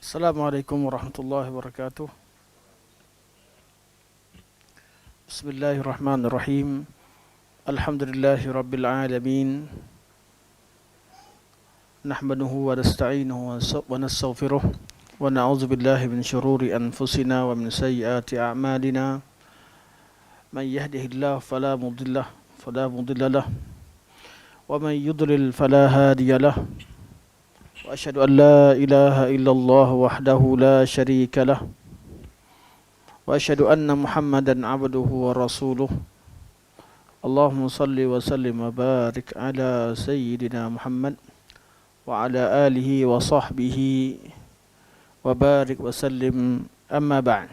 Assalamualaikum warahmatullahi wabarakatuh. Bismillahirrahmanirrahim. Alhamdulillahi rabbil alamin. Nahmaduhu wa nasta'inuhu wa nastaghfiruh wa na'udzu billahi min shururi anfusina wa min sayyiati a'malina. Man yahdihillahu fala mudilla lahu wa man yudlil fala hadiya lahu. Wa asyhadu an la ilaha illallah wahdahu la syarika lah. Wa asyhadu anna Muhammadan abduhu wa rasuluh. Allahumma salli wa sallim wa barik ala sayyidina Muhammad wa ala alihi wa sahbihi wa barik wa sallim, amma ba'd.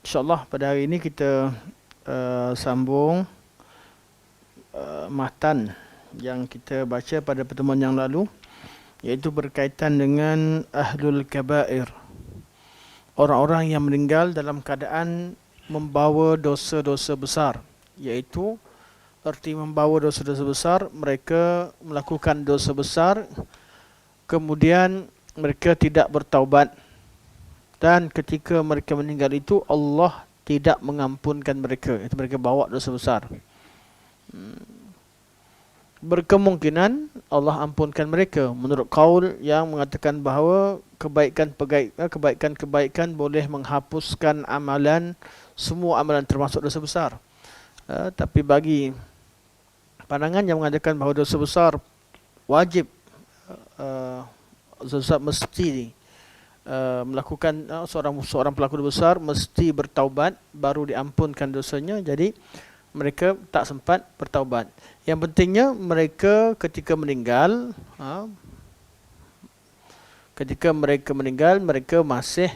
InsyaAllah pada hari ini kita sambung matan yang kita baca pada pertemuan yang lalu, iaitu berkaitan dengan ahlul kabair, orang-orang yang meninggal dalam keadaan membawa dosa-dosa besar. Iaitu erti membawa dosa-dosa besar, mereka melakukan dosa besar, kemudian mereka tidak bertaubat, dan ketika mereka meninggal itu Allah tidak mengampunkan mereka. Itu mereka bawa dosa besar. Berkemungkinan Allah ampunkan mereka menurut qaul yang mengatakan bahawa kebaikan-kebaikan boleh menghapuskan amalan, semua amalan termasuk dosa besar. Tapi bagi pandangan yang mengatakan bahawa dosa besar wajib, dosa besar mesti melakukan, seorang pelaku dosa besar mesti bertaubat baru diampunkan dosanya, jadi mereka tak sempat bertaubat. Yang pentingnya mereka ketika meninggal, mereka masih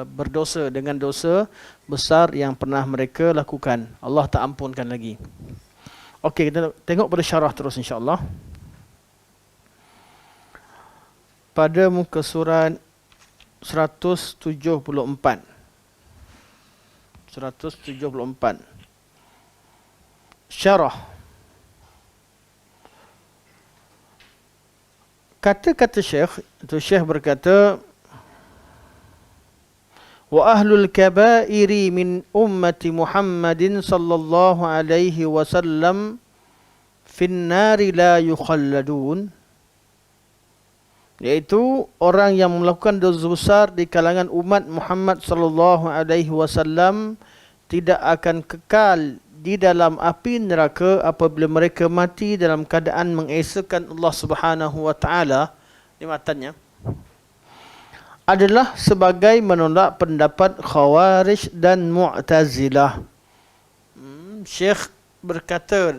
berdosa dengan dosa besar yang pernah mereka lakukan. Allah tak ampunkan lagi. Okey, kita tengok pada syarah terus insya-Allah. Pada muka surat 174. Syarah. Kata-kata Syekh, itu Syekh berkata, wa ahlul kabairi min ummati Muhammadin sallallahu alaihi wasallam fin nari la yukhalladun, iaitu orang yang melakukan dosa besar di kalangan umat Muhammad sallallahu alaihi wasallam tidak akan kekal di dalam api neraka apabila mereka mati dalam keadaan mengesahkan Allah Subhanahu wa taala. Ini matanya adalah sebagai menolak pendapat Khawarij dan Mu'tazilah. Syekh berkata,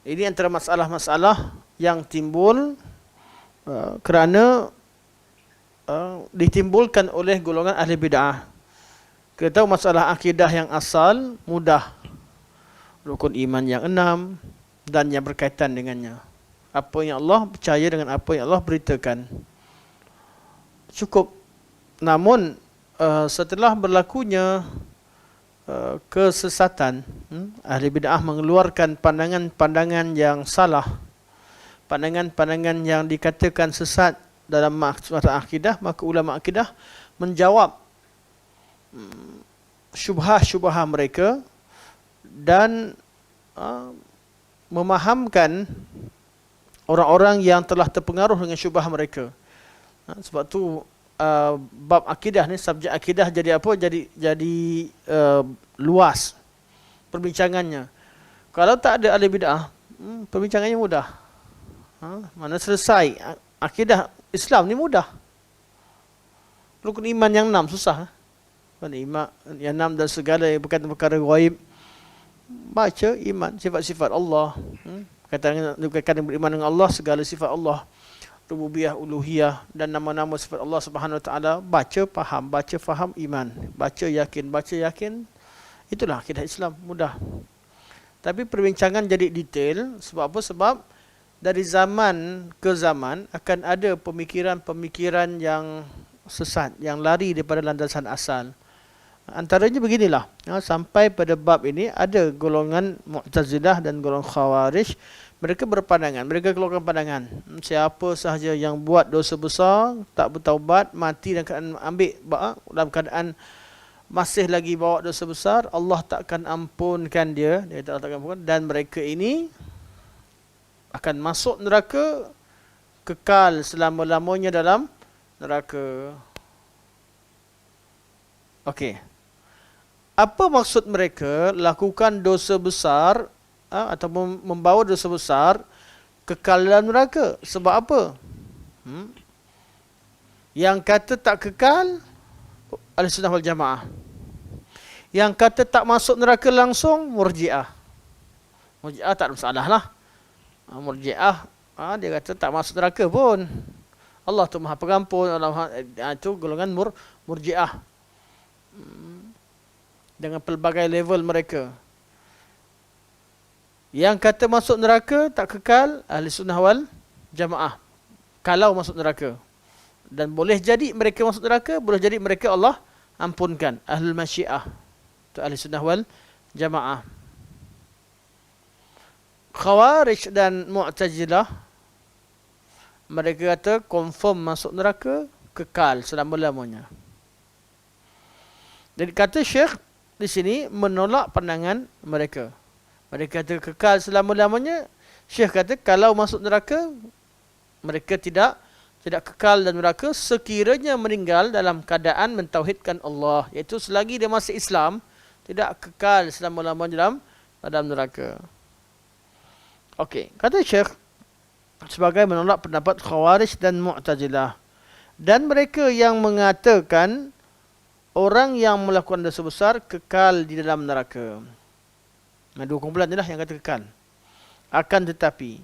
ini antara masalah-masalah yang timbul kerana ditimbulkan oleh golongan ahli bid'ah. Kita tahu masalah akidah yang asal mudah, rukun iman yang 6 dan yang berkaitan dengannya. Apa yang Allah percaya dengan apa yang Allah beritakan, cukup. Namun setelah berlakunya kesesatan, ahli bid'ah mengeluarkan pandangan-pandangan yang salah, pandangan-pandangan yang dikatakan sesat dalam masalah akidah, maka ulama akidah menjawab syubhah-syubhah mereka dan memahamkan orang-orang yang telah terpengaruh dengan syubhah mereka. Sebab tu bab akidah ni, subjek akidah jadi apa? Jadi luas perbincangannya. Kalau tak ada ahli bid'ah, perbincangannya mudah. Mana selesai akidah Islam ni mudah. Rukun iman yang 6 susah. Iman yang 6 dan segala yang berkaitan perkara ghaib, baca iman sifat-sifat Allah, berkaitan beriman dengan Allah, segala sifat Allah, rububiyah, uluhiyah dan nama-nama sifat Allah Subhanahu wa taala, baca faham iman, baca yakin. Itulah akidah Islam, mudah. Tapi perbincangan jadi detail. Sebab apa? Sebab dari zaman ke zaman akan ada pemikiran-pemikiran yang sesat, yang lari daripada landasan asal. Antaranya beginilah, sampai pada bab ini ada golongan Mu'tazilah dan golongan Khawarij. Mereka berpandangan, mereka keluarkan pandangan, siapa sahaja yang buat dosa besar, tak bertaubat, mati dalam keadaan dalam keadaan masih lagi bawa dosa besar, Allah takkan ampunkan dia takkan ampunkan, dan mereka ini akan masuk neraka, kekal selama-lamanya dalam neraka. Okey. Apa maksud mereka lakukan dosa besar atau membawa dosa besar kekal dalam neraka? Sebab apa? Yang kata tak kekal Ahlussunnah wal Jamaah. Yang kata tak masuk neraka langsung Murji'ah. Murji'ah tak ada masalah lah. Murji'ah dia kata tak masuk neraka pun. Allah tu Maha Pengampun. Itu golongan Murji'ah. Dengan pelbagai level mereka. Yang kata masuk neraka tak kekal Ahlussunnah wal Jamaah. Kalau masuk neraka. Dan boleh jadi mereka masuk neraka, boleh jadi mereka Allah ampunkan. Ahlul Masyiah. Itu Ahlussunnah wal Jamaah. Khawarij dan Mu'tazilah, mereka kata confirm masuk neraka, kekal selama-lamanya. Jadi kata Syekh di sini menolak pandangan mereka. Mereka kata kekal selama-lamanya. Syekh kata kalau masuk neraka, mereka tidak kekal dalam neraka sekiranya meninggal dalam keadaan mentauhidkan Allah. Iaitu selagi dia masih Islam, tidak kekal selama-lamanya dalam neraka. Okey, kata Syekh sebagai menolak pendapat Khawarij dan Mu'tazilah. Dan mereka yang mengatakan orang yang melakukan dosa besar kekal di dalam neraka. Dua kumpulan inilah yang kata kekal. Akan tetapi,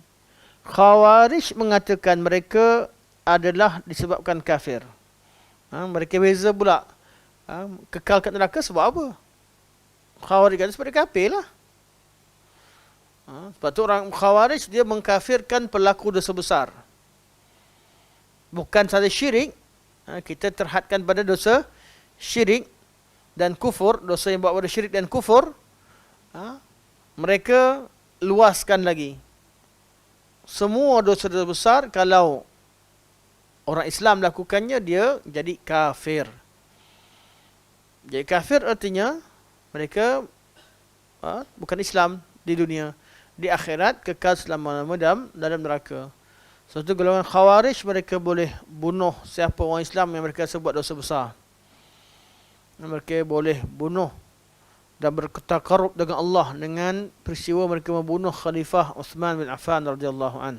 Khawarij mengatakan mereka adalah disebabkan kafir. Mereka beza pula. Kekal kat neraka sebab apa? Khawarij kata sebab dia kafir lah. Sebab tu orang Khawarij dia mengkafirkan pelaku dosa besar. Bukan sahaja syirik. Kita terhadkan pada dosa syirik dan kufur, dosa yang bawa pada syirik dan kufur, mereka luaskan lagi. Semua dosa-dosa besar, kalau orang Islam lakukannya, dia jadi kafir. Jadi kafir artinya mereka bukan Islam di dunia. Di akhirat kekal selama-lamanya dalam neraka. Suatu golongan Khawarij, mereka boleh bunuh siapa orang Islam yang mereka sebut dosa besar. Mereka boleh bunuh dan bertakarub dengan Allah dengan peristiwa mereka membunuh Khalifah Uthman bin Affan radhiyallahu an.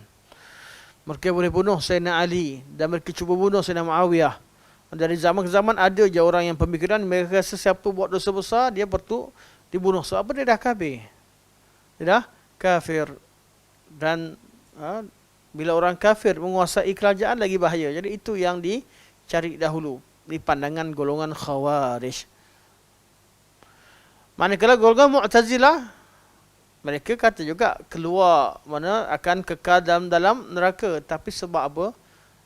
Mereka boleh bunuh Sayyidina Ali dan mereka cuba bunuh Sayyidina Muawiyah. Dari zaman ke zaman ada je orang yang pemikiran mereka rasa siapa buat dosa besar dia perlu dibunuh. Sebab apa? Dia dah kafir. Dia dah kafir. Dan bila orang kafir menguasai kerajaan lagi bahaya. Jadi itu yang dicari dahulu di pandangan golongan Khawarij. Manakala golongan Mu'tazilah, mereka kata juga keluar mana akan kekal dalam neraka, tapi sebab apa?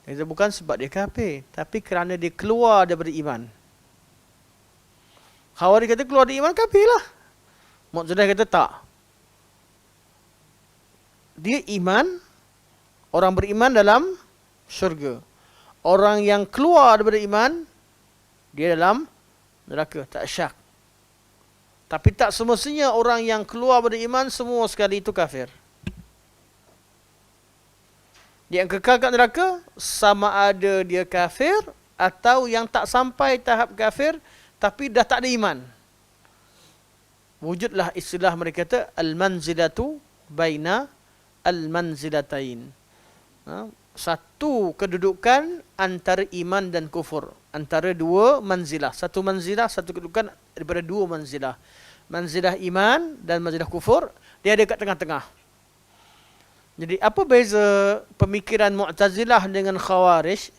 Itu bukan sebab dia kafir, tapi kerana dia keluar daripada iman. Khawarij kata keluar dari iman kafir lah. Mu'tazilah kata tak. Dia iman, orang beriman dalam syurga. Orang yang keluar daripada iman, dia dalam neraka, tak syak. Tapi tak semestinya orang yang keluar daripada iman semua sekali itu kafir. Dia yang kekal kat neraka, sama ada dia kafir atau yang tak sampai tahap kafir tapi dah tak ada iman. Wujudlah istilah mereka kata al-manzilatu baina al-manzilatain. Satu kedudukan antara iman dan kufur. Antara dua manzilah. Satu manzilah, satu kedudukan daripada dua manzilah. Manzilah iman dan manzilah kufur. Dia ada kat tengah-tengah. Jadi apa beza pemikiran Mu'tazilah dengan Khawarij?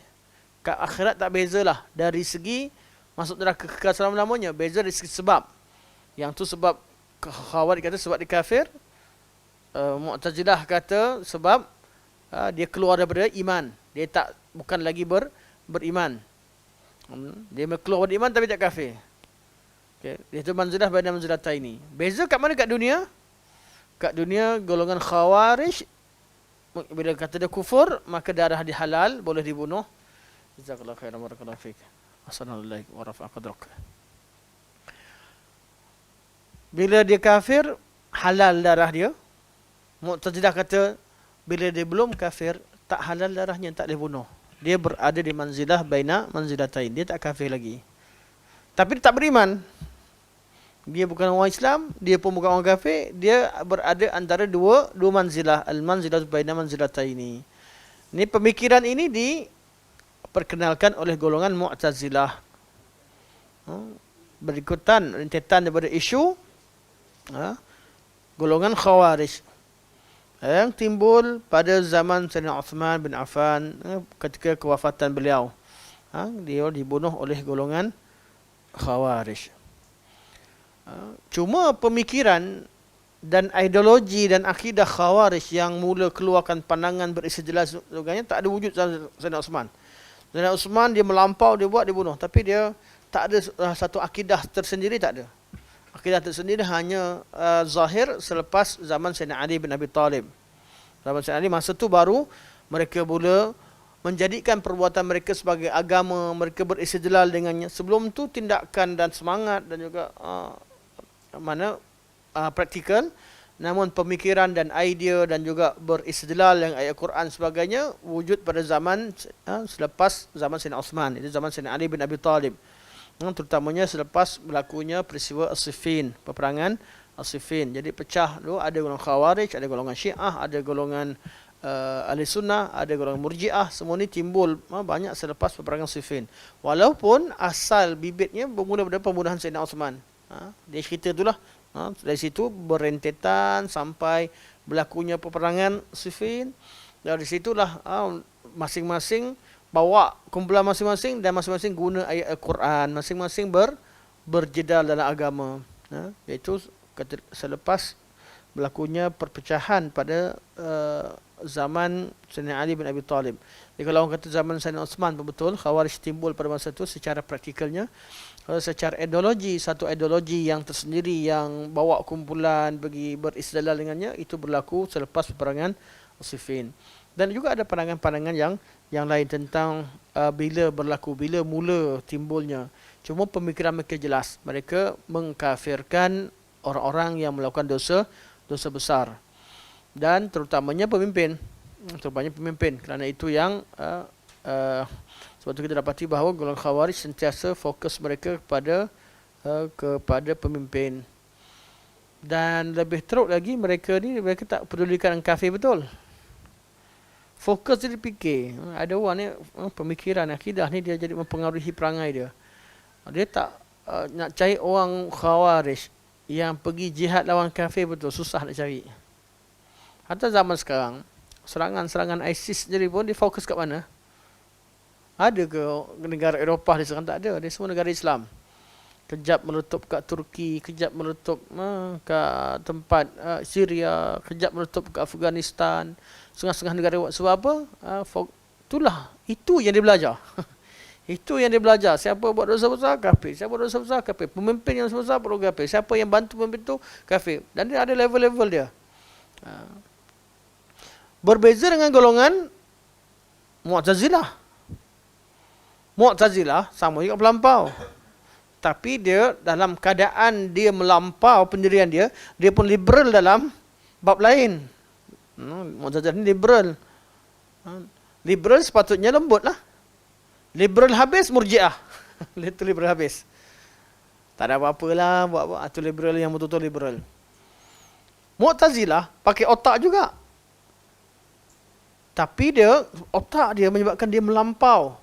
Kat akhirat tak bezalah. Dari segi masuk neraka kekal selama-lamanya. Beza dari segi sebab. Yang tu sebab Khawarij kata sebab dia kafir. Mu'tazilah kata sebab dia keluar daripada iman. Dia bukan lagi beriman. Dia keluar daripada iman tapi tak kafir. Okay. Iaitu manzilah baina manzilataini. Beza kat mana kat dunia? Kat dunia golongan khawarij bila kata dia kufur, maka darah dia halal, boleh dibunuh. Jazakallahu khairan barakallahu fik. Assalamualaikum warahmatullahi wabarakatuh. Bila dia kafir, halal darah dia. Mu'tazilah kata bila dia belum kafir, tak halal darahnya, tak boleh bunuh. Dia berada di manzilah baina manzilatain. Dia tak kafir lagi. Tapi dia tak beriman. Dia bukan orang Islam, dia pun bukan orang kafir, dia berada antara dua manzilah, al-manzilah baina manzilataini. Ini pemikiran ini diperkenalkan oleh golongan Mu'tazilah. Berikutan rentetan daripada isu golongan Khawarij yang timbul pada zaman Sayyidina Uthman bin Affan ketika kewafatan beliau. Dia dibunuh oleh golongan Khawarij. Cuma pemikiran dan ideologi dan akidah Khawarij yang mula keluarkan pandangan beristidlal sebagainya tak ada wujud Sayyidina Uthman. Sayyidina Uthman dia melampau, dia buat, dia bunuh. Tapi dia tak ada satu akidah tersendiri, tak ada. Akidah tersendiri hanya zahir selepas zaman Sayyidina Ali bin Abi Talib. Zaman Sayyidina Ali masa tu baru mereka mula menjadikan perbuatan mereka sebagai agama, mereka beristidlal dengannya. Sebelum tu tindakan dan semangat dan juga praktikal, namun pemikiran dan idea dan juga beristidlal yang ayat Quran sebagainya wujud pada zaman selepas zaman Sayyidina Uthman, itu zaman Sayyidina Ali bin Abi Talib. Terutamanya selepas berlakunya peristiwa As-Siffin, peperangan As-Siffin. Jadi pecah dulu, ada golongan Khawarij, ada golongan Syiah, ada golongan Ahli Sunnah, ada golongan Murji'ah. Semua ni timbul banyak selepas peperangan Siffin. Walaupun asal bibitnya bermula dari pembunuhan Sayyidina Uthman. Dia cerita itulah. Dari situ berentetan sampai berlakunya peperangan Siffin. Dari situlah masing-masing bawa kumpulan masing-masing dan masing-masing guna ayat Al-Quran, masing-masing berjedal dalam agama. Iaitu selepas berlakunya perpecahan pada zaman Sayyidina Ali bin Abi Talib. Jadi kalau orang kata zaman Sayyidina Uthman betul, Khawarij timbul pada masa itu secara praktikalnya. Kalau secara ideologi, satu ideologi yang tersendiri yang bawa kumpulan bagi beristidlal dengannya, itu berlaku selepas peperangan Siffin. Dan juga ada pandangan-pandangan yang lain tentang bila mula timbulnya. Cuma pemikiran mereka jelas. Mereka mengkafirkan orang-orang yang melakukan dosa besar. Dan terutamanya pemimpin. Kerana itu yang sebab itu kita dapati bahawa golongan Khawarij sentiasa fokus mereka kepada pemimpin. Dan lebih teruk lagi, mereka tak pedulikan kafir betul. Fokus dia fikir. Ada orang ni pemikiran akidah ni dia jadi mempengaruhi perangai dia. Dia tak nak cari orang Khawarij yang pergi jihad lawan kafir betul, susah nak cari. Hatta zaman sekarang, serangan-serangan ISIS jadi pun dia fokus kat mana? Ada ke negara Eropah di sekarang? Tak ada. Dia semua negara Islam. Kejap meletup kat Turki, kejap meletup kat tempat Syria, kejap meletup kat Afghanistan, setengah-setengah negara. Sebab apa? Itulah, itu yang dia belajar. Itu yang dia belajar. Siapa buat dosa besar, kafir. Siapa buat dosa besar, kafir. Pemimpin yang besar, perlu kafir. Siapa yang bantu pemimpin itu, kafir. Dan dia ada level-level dia. Berbeza dengan golongan Mu'tazilah. Mu'tazilah sama juga melampau. Tapi dia dalam keadaan dia melampau pendirian dia pun liberal dalam bab lain. Mu'tazilah ni liberal. Liberal sepatutnya lembut lah. Liberal habis Murji'ah. Itu liberal habis. Tak ada apa-apalah buat apa. Itu liberal yang betul-betul liberal. Mu'tazilah pakai otak juga. Tapi otak dia menyebabkan dia melampau.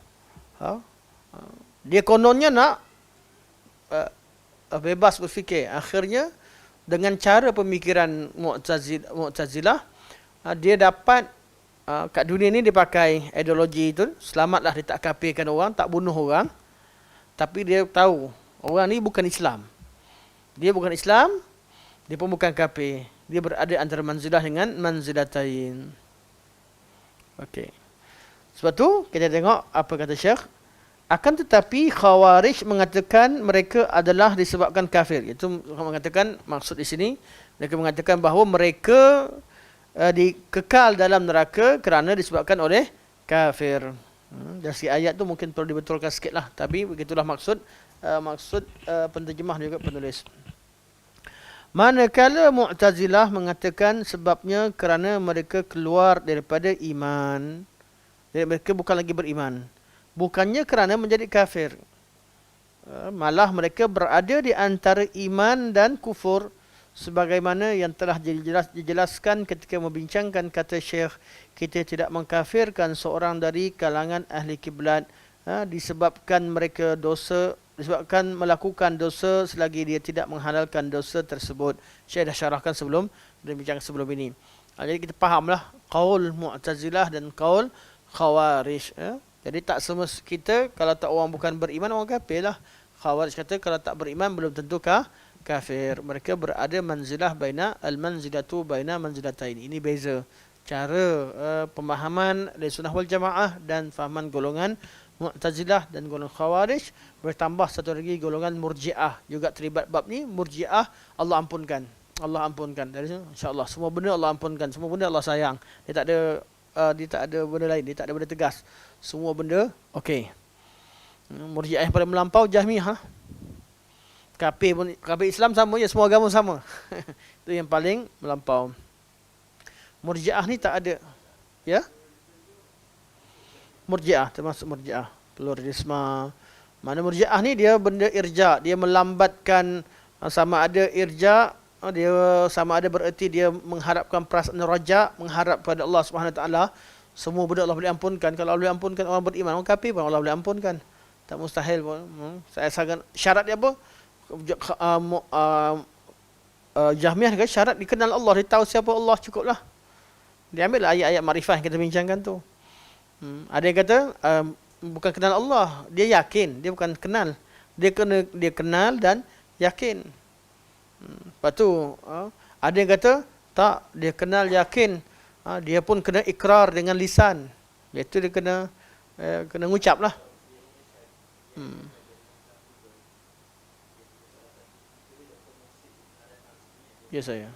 Dia kononnya nak bebas berfikir. Akhirnya dengan cara pemikiran Mu'tazilah, dia dapat kat dunia ni dia pakai ideologi itu, selamatlah dia tak kafirkan orang, tak bunuh orang. Tapi dia tahu orang ni bukan Islam. Dia bukan Islam, dia pun bukan kafir. Dia berada antara manzilah dengan manzilatain. Okey. Sebab tu kita tengok apa kata Syekh. Akan tetapi Khawarij mengatakan mereka adalah disebabkan kafir. Itu mengatakan, maksud di sini mereka mengatakan bahawa mereka dikekal dalam neraka kerana disebabkan oleh kafir. Dari ayat tu mungkin perlu dibetulkan sikitlah, tapi begitulah maksud penterjemah juga penulis. Manakala Mu'tazilah mengatakan sebabnya kerana mereka keluar daripada iman. Jadi mereka bukan lagi beriman. Bukannya kerana menjadi kafir. Malah mereka berada di antara iman dan kufur. Sebagaimana yang telah dijelaskan ketika membincangkan kata Syekh, kita tidak mengkafirkan seorang dari kalangan ahli kiblat disebabkan melakukan dosa selagi dia tidak menghalalkan dosa tersebut. Syekh dah syarahkan sebelum bincang sebelum ini. Jadi kita fahamlah qaul Mu'tazilah dan qaul Khawarij. Jadi tak semua kita kalau tak orang bukan beriman orang kafir lah. Khawarij kata kalau tak beriman belum tentu kafir. Mereka berada manzilah baina al-manzilatu baina manzilatain. Ini beza cara pemahaman dari sunnah wal jamaah dan fahaman golongan Mu'tazilah dan golongan Khawarij. Bertambah satu lagi golongan Murji'ah juga terlibat bab ni. Murji'ah Allah ampunkan. Allah ampunkan. Dari sini insya-Allah semua benda Allah ampunkan, semua benda Allah sayang. Dia tak ada benda lain, dia tak ada benda tegas. Semua benda okey. Murji'ah yang paling melampau Jahmiyah. Kafir Islam sama je, semua agama sama. Itu yang paling melampau. Murji'ah ni tak ada. Ya? Murji'ah termasuk Murji'ah. Pluralisme. Mana Murji'ah ni dia benda irja', dia melambatkan sama ada irja', dia sama ada bererti dia mengharapkan perasaan raja', mengharap pada Allah Subhanahu Wa Taala. Semua benda Allah boleh ampunkan. Kalau Allah boleh ampunkan orang beriman, orang kafir pun Allah boleh ampunkan. Tak mustahil pun. Saya asalkan syarat dia apa? Jahmiyah kata syarat dikenal Allah, dia tahu siapa Allah, cukuplah. Dia ambil ayat-ayat makrifah yang kita bincangkan tu. Ada yang kata bukan kenal Allah, dia yakin, dia bukan kenal. Dia kenal dan yakin. Lepas tu ada yang kata tak, dia kenal yakin. Dia pun kena ikrar dengan lisan. Iaitu dia kena ngucap lah. Ya saya.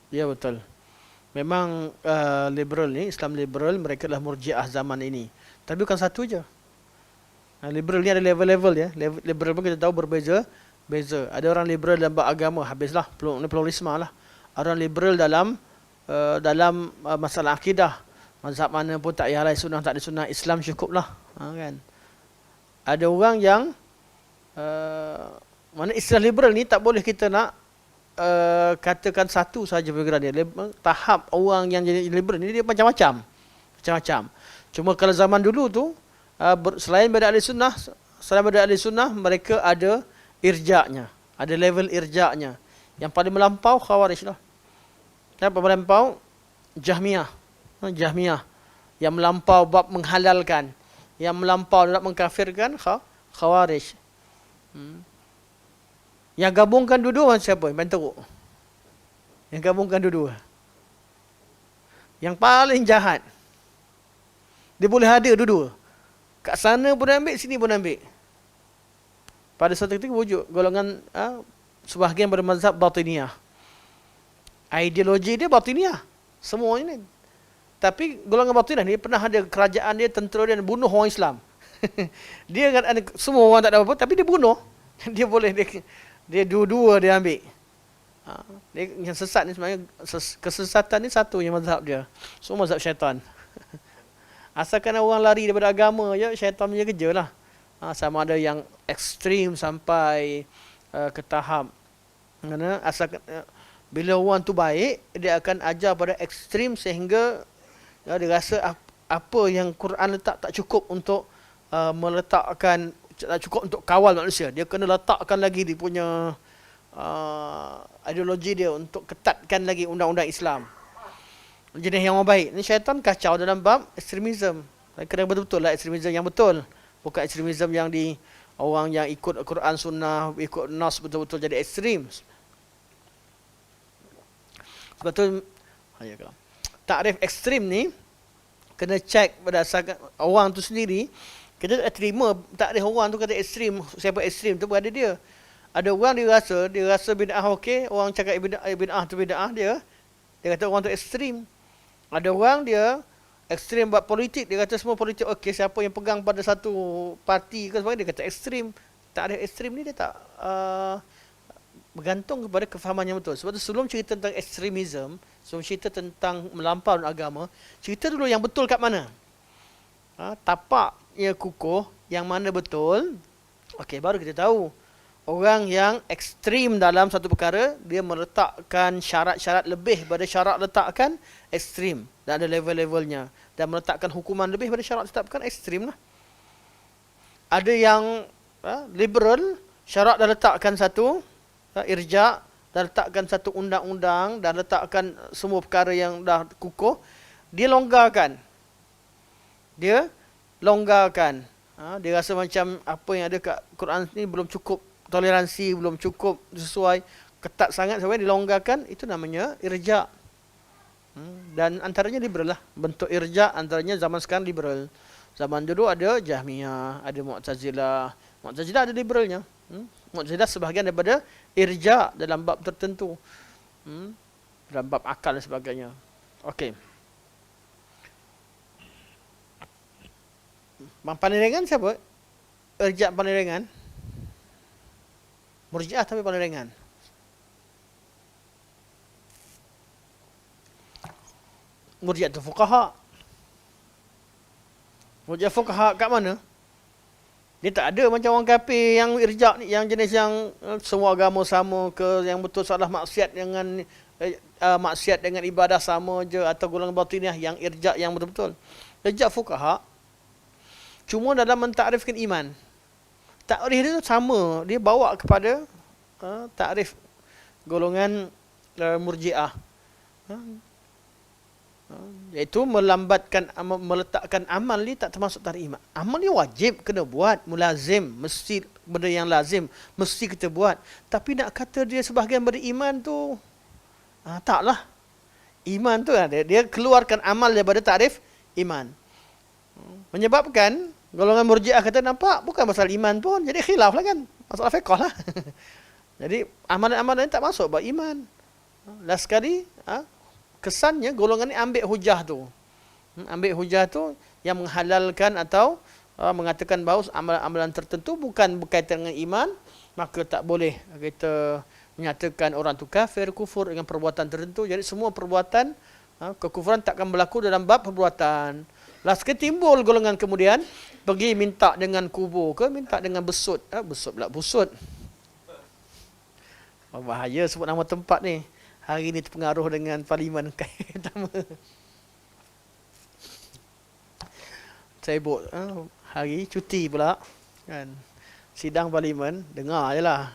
Ya betul. Memang liberal ni, Islam liberal, mereka adalah Murji'ah zaman ini. Tapi bukan satu je. Liberal ni ada level-level ya. Liberal pun kita tahu berbeza. Ada orang liberal dalam bab agama, habislah. Pluralisme lah. Orang liberal dalam masalah akidah. Mazhab mana pun tak payahlah sunnah, tak ada sunnah, Islam cukuplah. Kan? Ada orang yang mana istilah liberal ni tak boleh kita nak katakan satu sahaja perkara dia. Tahap orang yang jadi liberal ni dia macam-macam. Cuma kalau zaman dulu tu selain daripada ahli sunnah mereka ada irja'nya, ada level irja'nya. Yang paling melampau Khawarij lah. Yang paling melampau Jahmiyah yang melampau bab menghalalkan, yang melampau nak mengkafirkan Khawarij. Yang gabungkan dua-dua siapa? Ibn Teruk. Yang gabungkan dua-dua. Yang paling jahat. Dia boleh ada dua-dua. Kat sana pun ambil, sini pun ambil. Pada suatu ketika wujud golongan sebahagian bermazhab Batiniyah. Ideologi dia Batiniyah. Semua ini. Tapi golongan Batiniyah ni pernah ada kerajaan dia, tentera dia bunuh orang Islam. Dia kan ada semua orang tak ada apa-apa, tapi dia bunuh. Dia boleh dia dua-dua dia ambil. Yang sesat ni sebenarnya kesesatan ni satu yang mazhab dia. Semua mazhab syaitan. Asalkan orang lari daripada agama je, syaitan punya kerja lah. Sama ada yang ekstrim sampai ke tahap kerana asalkan bila orang tu baik, dia akan ajar pada ekstrim sehingga dia rasa apa yang Quran letak tak cukup untuk meletakkan, tak cukup untuk kawal manusia. Dia kena letakkan lagi dia punya ideologi dia untuk ketatkan lagi undang-undang Islam. Jenis yang orang baik. Ni syaitan kacau dalam bab ekstremism. Kena betul-betul lah ekstremism yang betul. Bukan ekstremism yang orang yang ikut Quran Sunnah, ikut Nas betul-betul jadi ekstrim. Sebab tu, takrif ekstrim ni kena cek berdasarkan orang tu sendiri. Kita tak terima takrif orang tu kata ekstrim, siapa ekstrim tu berada dia. Ada orang dia rasa bid'ah okey, orang cakap bid'ah tu bid'ah dia kata orang tu ekstrim. Ada orang dia ekstrim buat politik, dia kata semua politik okey, siapa yang pegang pada satu parti ke sebagainya dia kata ekstrim. Takrif ekstrim ni dia tak bergantung kepada kefahaman yang betul. Sebab tu sebelum cerita tentang ekstremism, sebelum cerita tentang melampau agama, cerita dulu yang betul kat mana. Tapaknya kukuh, yang mana betul. Okey, baru kita tahu. Orang yang ekstrim dalam satu perkara, dia meletakkan syarat-syarat lebih pada syarat letakkan ekstrim. Dan ada level-levelnya. Dan meletakkan hukuman lebih pada syarat letakkan ekstrim lah. Ada yang liberal, syarat dah letakkan satu, irja', dah letakkan satu undang-undang, dan letakkan semua perkara yang dah kukuh, dia longgarkan. Dia rasa macam apa yang ada kat Quran ni belum cukup, toleransi belum cukup sesuai, ketat sangat sampai dilonggarkan, itu namanya irja'. Dan antaranya liberal lah. Bentuk irja' antaranya zaman sekarang liberal. Zaman dulu ada Jahmiyah, ada Mu'tazilah. Mu'tazilah ada liberalnya. Mu'tazilah sebahagian daripada irja' dalam bab tertentu. Dalam bab akal dan sebagainya. Okey. Paling ringan siapa? Irja' paling ringan. Murji'ah tapi paling ringan. Murji'ah tu fuqaha. Murji'ah fuqaha kat mana? Dia tak ada macam orang kafir yang irja' ni, yang jenis yang semua agama sama ke, yang betul salah maksiat dengan ibadah sama je, atau golongan batiniah yang irja' yang betul-betul. Irja' fuqaha cuma dalam mentakrifkan iman. Takrif dia tu sama, dia bawa kepada takrif golongan Murji'ah. Iaitu meletakkan amal ni tak termasuk takrif iman. Amal ni wajib kena buat, mulazim, mesti benda yang lazim, mesti kita buat. Tapi nak kata dia sebahagian beriman tu, taklah. Iman tu dia keluarkan amal daripada takrif iman. Menyebabkan golongan Murji'ah kata nampak bukan pasal iman pun, jadi khilaf lah kan, masalah fiqh lah. Jadi amalan-amalan ni tak masuk bab iman. Last sekali kesannya golongan ni ambil hujah tu. Ambil hujah tu yang menghalalkan atau mengatakan bahawa amalan-amalan tertentu bukan berkaitan dengan iman, maka tak boleh kita menyatakan orang tu kafir, kufur dengan perbuatan tertentu. Jadi semua perbuatan kekufuran takkan berlaku dalam bab perbuatan. Last sekali timbul golongan kemudian pergi minta dengan kubur ke, minta dengan besut. Busut. Bahaya sebut nama tempat ni. Hari ni terpengaruh dengan parlimen pertama. Sibuk hari cuti pula kan. Sidang parlimen, dengar je lah.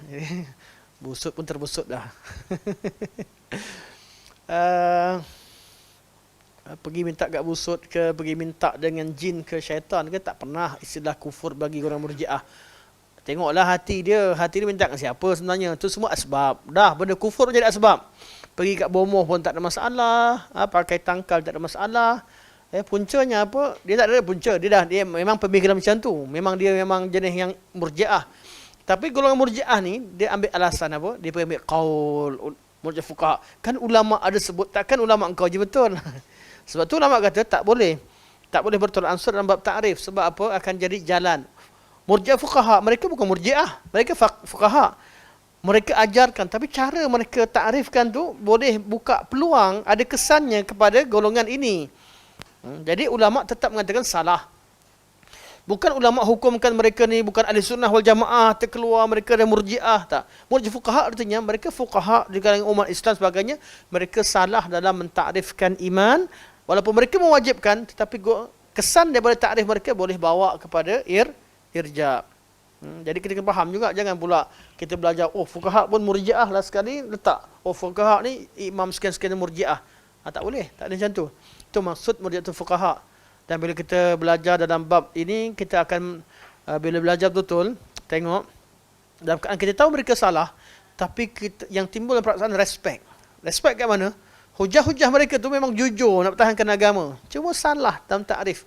Busut pun terbusut dah. Pergi minta kat busut ke, pergi minta dengan jin ke, syaitan ke, tak pernah istilah kufur bagi orang Murji'ah. Tengoklah hati dia minta kat siapa sebenarnya. Tu semua asbab. Dah benda kufur jadi asbab. Pergi kat bomoh pun tak ada masalah, pakai tangkal tak ada masalah. Puncanya apa? Dia tak ada punca. Dia memang pemikiran macam tu. Dia memang jenis yang Murji'ah. Tapi golongan Murji'ah ni dia ambil alasan apa? Dia ambil qaul Murji'ah fuqaha. Kan ulama ada sebut, takkan ulama engkau je betul. Sebab tu ulama kata tak boleh bertolak ansur dalam bab takrif. Sebab apa? Akan jadi jalan. Murji'ah fuqaha, mereka bukan Murji'ah, mereka fuqaha. Mereka ajarkan, tapi cara mereka takrifkan tu boleh buka peluang, ada kesannya kepada golongan ini. Jadi ulama tetap mengatakan salah. Bukan ulama hukumkan mereka ni bukan ahli sunnah wal jamaah, terkeluar mereka dari Murji'ah, tak. Murji'ah fuqaha artinya mereka fuqaha di kalangan umat Islam sebagainya, mereka salah dalam mentakrifkan iman. Walaupun mereka mewajibkan, tetapi kesan daripada takrif mereka boleh bawa kepada irja'. Jadi kita kena faham juga, jangan pula kita belajar, fuqaha pun Murji'ah lah sekali letak. Fuqaha ni imam sekian-sekian Murji'ah. Tak boleh, tak ada macam tu. Itu maksud Murji'ah tu fuqaha. Dan bila kita belajar dalam bab ini, kita akan bila belajar betul, tengok, dalam keadaan kita tahu mereka salah, tapi kita, yang timbul dalam perasaan respect. Respect kat mana? Hujah-hujah mereka tu memang jujur nak pertahankan agama. Cuma salah dalam takrif.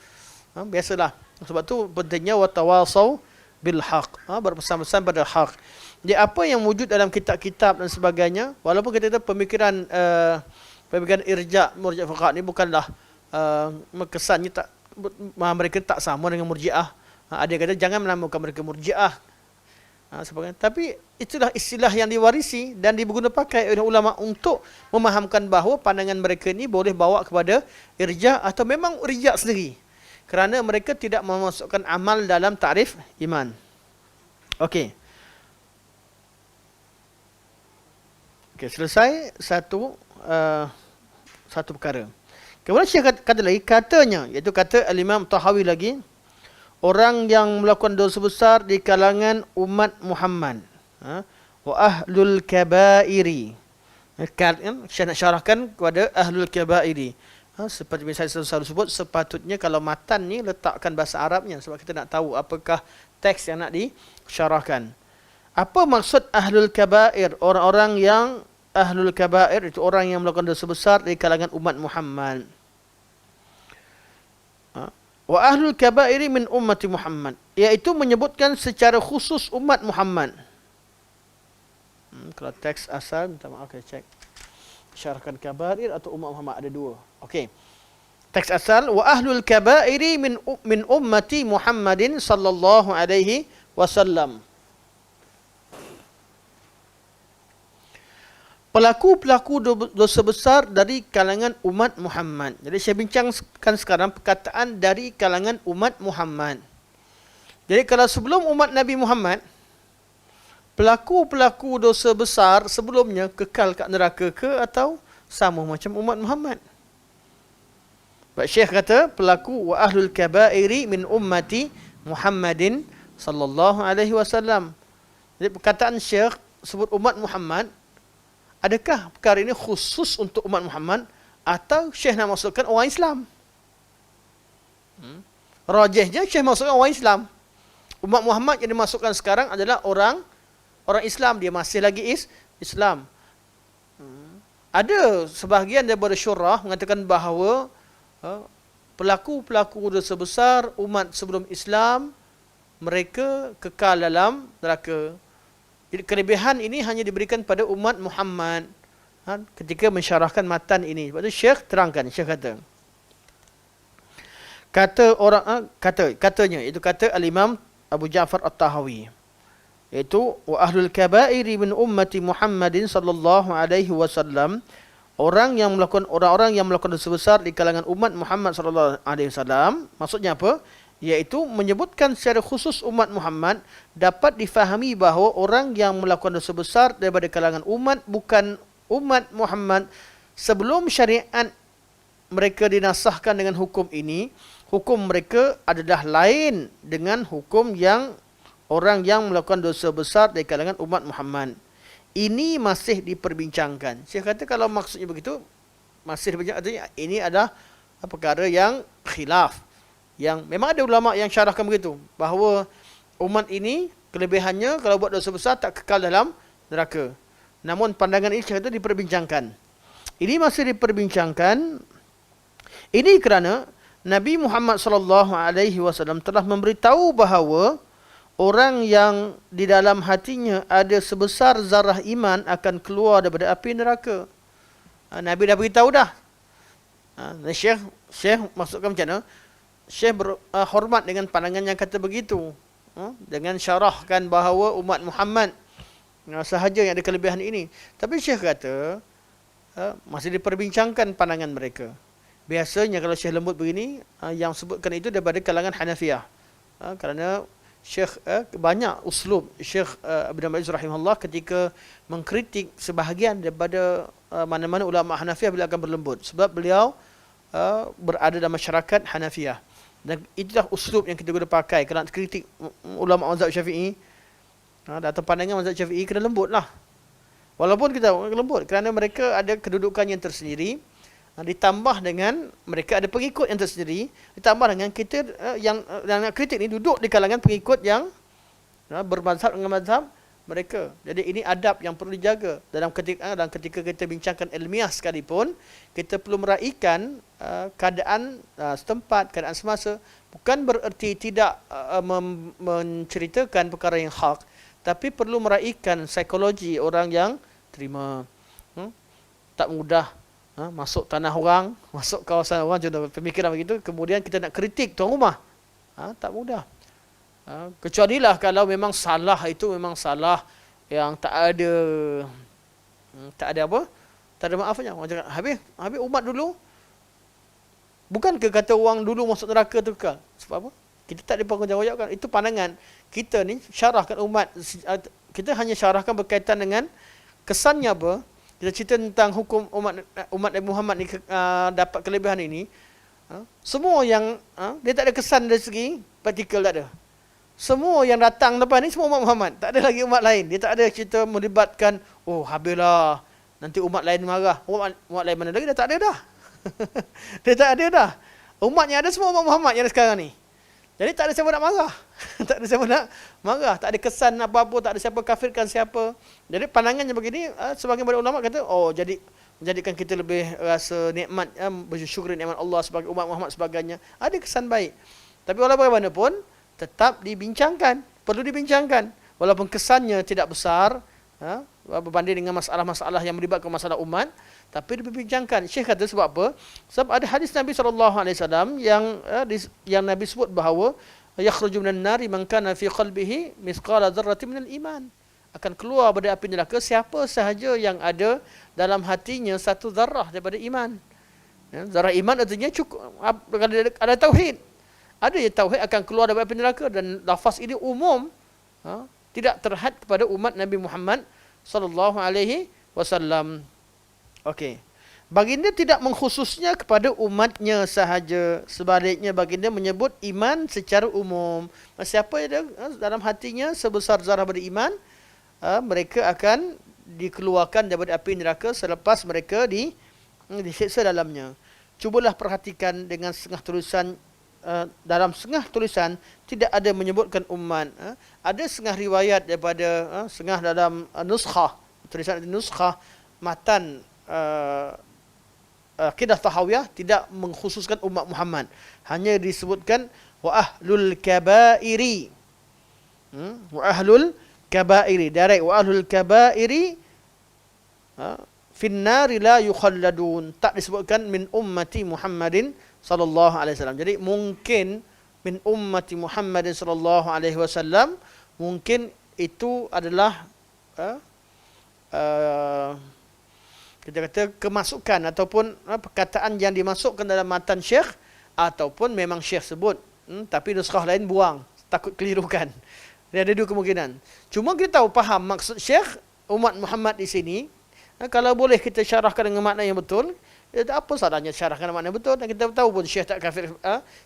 Biasalah. Sebab tu pentingnya watawasau bil haq. Berpesan-pesan pada hak. Jadi apa yang wujud dalam kitab-kitab dan sebagainya, walaupun kita tahu pemikiran irja' murji' fuqaha ni bukanlah kesannya tak, mereka tak sama dengan murji'ah. Ada yang kata jangan menamakan mereka murji'ah. Sebagainya. Tapi itulah istilah yang diwarisi dan diguna pakai oleh ulama untuk memahamkan bahawa pandangan mereka ni boleh bawa kepada irja' atau memang irja' sendiri. Kerana mereka tidak memasukkan amal dalam takrif iman. Okey. Okey, selesai satu perkara. Kemudian Syekh kata lagi, katanya, iaitu kata Al-Imam Tahawi lagi, orang yang melakukan dosa besar di kalangan umat Muhammad, wa ahlul kabairi. Saya nak syarahkan kepada ahlul kabairi. Seperti misalnya saya selalu sebut, sepatutnya kalau matan ni letakkan bahasa Arabnya, sebab kita nak tahu apakah teks yang nak disyarahkan. Apa maksud ahlul kabair? Orang-orang yang ahlul kabair itu orang yang melakukan dosa besar di kalangan umat Muhammad. Wa ahlul kabairi min ummati Muhammad, iaitu menyebutkan secara khusus umat Muhammad. Kalau teks asal, minta maaf saya cek. Syarahkan kabair atau umat Muhammad, ada dua. Okey. Teks asal, wa ahlul kabairi min ummati Muhammadin sallallahu alaihi wasallam. Pelaku-pelaku dosa besar dari kalangan umat Muhammad. Jadi saya bincangkan sekarang perkataan dari kalangan umat Muhammad. Jadi kalau sebelum umat Nabi Muhammad, pelaku-pelaku dosa besar sebelumnya kekal kat neraka ke atau sama macam umat Muhammad? Pak Syekh kata pelaku wa ahlul kabairi min ummati Muhammadin sallallahu alaihi wasallam. Jadi perkataan Syekh sebut umat Muhammad, adakah perkara ini khusus untuk umat Muhammad atau Syekh nak maksudkan orang Islam? Rajihnya Syekh maksudkan orang Islam. Umat Muhammad yang dimasukkan sekarang adalah orang Islam, dia masih lagi Islam. Ada sebahagian daripada syurah mengatakan bahawa pelaku-pelaku dosa besar umat sebelum Islam, mereka kekal dalam neraka. Jadi kelebihan ini hanya diberikan pada umat Muhammad ketika mensyarahkan matan ini. Sebab itu Syekh terangkan, Syekh katanya, itu kata Al-Imam Abu Ja'far At-Tahawi, iaitu wa ahlul kabairi min ummati Muhammadin sallallahu alaihi wasallam, orang yang melakukan dosa besar di kalangan umat Muhammad sallallahu alaihi wasallam. Maksudnya apa? Iaitu menyebutkan secara khusus umat Muhammad, dapat difahami bahawa orang yang melakukan dosa besar daripada kalangan umat bukan umat Muhammad sebelum syariat mereka dinasahkan dengan hukum ini, hukum mereka adalah lain dengan hukum yang orang yang melakukan dosa besar dari kalangan umat Muhammad. Ini masih diperbincangkan. Saya kata kalau maksudnya begitu, masih diperbincangkan, artinya ini adalah perkara yang khilaf. Yang memang ada ulama yang syarahkan begitu, bahawa umat ini kelebihannya kalau buat dosa besar tak kekal dalam neraka. Namun pandangan ini saya kata diperbincangkan. Ini masih diperbincangkan. Ini kerana Nabi Muhammad sallallahu alaihi wasallam telah memberitahu bahawa orang yang di dalam hatinya ada sebesar zarah iman akan keluar daripada api neraka. Nabi dah beritahu dah. Syekh maksudkan macam mana? Syekh hormat dengan pandangan yang kata begitu. Dengan syarahkan bahawa umat Muhammad sahaja yang ada kelebihan ini. Tapi Syekh kata masih diperbincangkan pandangan mereka. Biasanya kalau Syekh lembut begini, yang sebutkan itu daripada kalangan Hanafiyah. Kerana Syekh banyak uslub Syekh Ibn Baz rahimahullah ketika mengkritik sebahagian daripada mana-mana ulama Hanafiyah, beliau akan berlembut sebab beliau berada dalam masyarakat Hanafiyah. Dan itulah uslub yang kita guna pakai kalau nak kritik ulama mazhab Syafi'i. Datang pandangan mazhab Syafi'i kena lembut lah. Walaupun kita lembut kerana mereka ada kedudukan yang tersendiri, Ditambah dengan mereka ada pengikut yang tersendiri, ditambah dengan kita yang nak kritik ni duduk di kalangan pengikut yang bermazhab dengan mazhab mereka. Jadi ini adab yang perlu dijaga dalam ketika kita bincangkan ilmiah sekalipun, kita perlu meraihkan keadaan setempat, keadaan semasa. Bukan bererti tidak menceritakan perkara yang hak, tapi perlu meraihkan psikologi orang yang terima. Tak mudah masuk tanah orang, masuk kawasan orang, contoh pemikiran begitu, kemudian kita nak kritik tuan rumah. Tak mudah. Kecuali lah kalau memang salah itu memang salah yang tak ada apa? Tak ada maafnya. Orang cakap, habis umat dulu. Bukan ke kata orang dulu masuk neraka tu kekal? Sebab apa? Kita tak ada bertanggungjawab. Itu pandangan kita ni, syarahkan umat. Kita hanya syarahkan berkaitan dengan kesannya apa? Kita cerita tentang hukum umat Nabi Muhammad ni dapat kelebihan ini. Semua yang dia tak ada kesan dari segi praktikal, tak ada. Semua yang datang lepas ni semua umat Muhammad. Tak ada lagi umat lain. Dia tak ada cerita melibatkan, oh habislah, nanti umat lain marah. Umat lain mana lagi? Dah tak ada dah. Dia tak ada dah. Umat yang ada semua umat Muhammad yang ada sekarang ni. Jadi tak ada siapa nak marah. Tak ada siapa nak marah. Tak ada kesan apa-apa. Tak ada siapa kafirkan siapa. Jadi pandangannya begini, sebagian daripada ulama kata, oh jadi menjadikan kita lebih rasa nikmat, bersyukur nikmat Allah sebagai umat Muhammad sebagainya. Ada kesan baik. Tapi walaupun bagaimanapun, tetap dibincangkan. Perlu dibincangkan. Walaupun kesannya tidak besar, berbanding dengan masalah-masalah yang melibatkan masalah umat, tapi dibincangkan. Syekh kata sebab apa? Sebab ada hadis Nabi SAW yang Nabi sebut bahawa yakhruju minan nari man kana fi qalbihi mithqala dzarratin minal iman. Akan keluar dari api neraka siapa sahaja yang ada dalam hatinya satu zarah daripada iman. Zarah iman artinya cukup ada tauhid. Ada yang tauhid akan keluar dari api neraka, dan lafaz ini umum, tidak terhad kepada umat Nabi Muhammad sallallahu alaihi wasallam. Okey. Baginda tidak mengkhususnya kepada umatnya sahaja. Sebaliknya baginda menyebut iman secara umum. Siapa yang dalam hatinya sebesar zarah beriman, mereka akan dikeluarkan daripada api neraka selepas mereka disiksa dalamnya. Cubalah perhatikan dengan setengah tulisan, dalam setengah tulisan tidak ada menyebutkan umat. Ada setengah riwayat daripada setengah dalam nuskhah, tulisan nuskhah matan Aqidah Tahawiyah tidak mengkhususkan umat Muhammad. Hanya disebutkan wa ahlul kabairi. Wa ahlul kabairi. Direct wa ahlul kabairi finnari la yukhalladun. Tak disebutkan min ummati Muhammadin sallallahu alaihi wasallam. Jadi mungkin min ummati Muhammadin sallallahu alaihi wasallam, mungkin itu adalah kita kata kemasukan ataupun perkataan yang dimasukkan dalam matan syekh, ataupun memang syekh sebut, tapi nuskhah lain buang, takut kelirukan. Dia ada dua kemungkinan. Cuma kita tahu faham maksud syekh umat Muhammad di sini. Kalau boleh kita syarahkan dengan makna yang betul, apa salahnya syarahkan dengan makna yang betul. Dan kita tahu pun syekh tak kafir,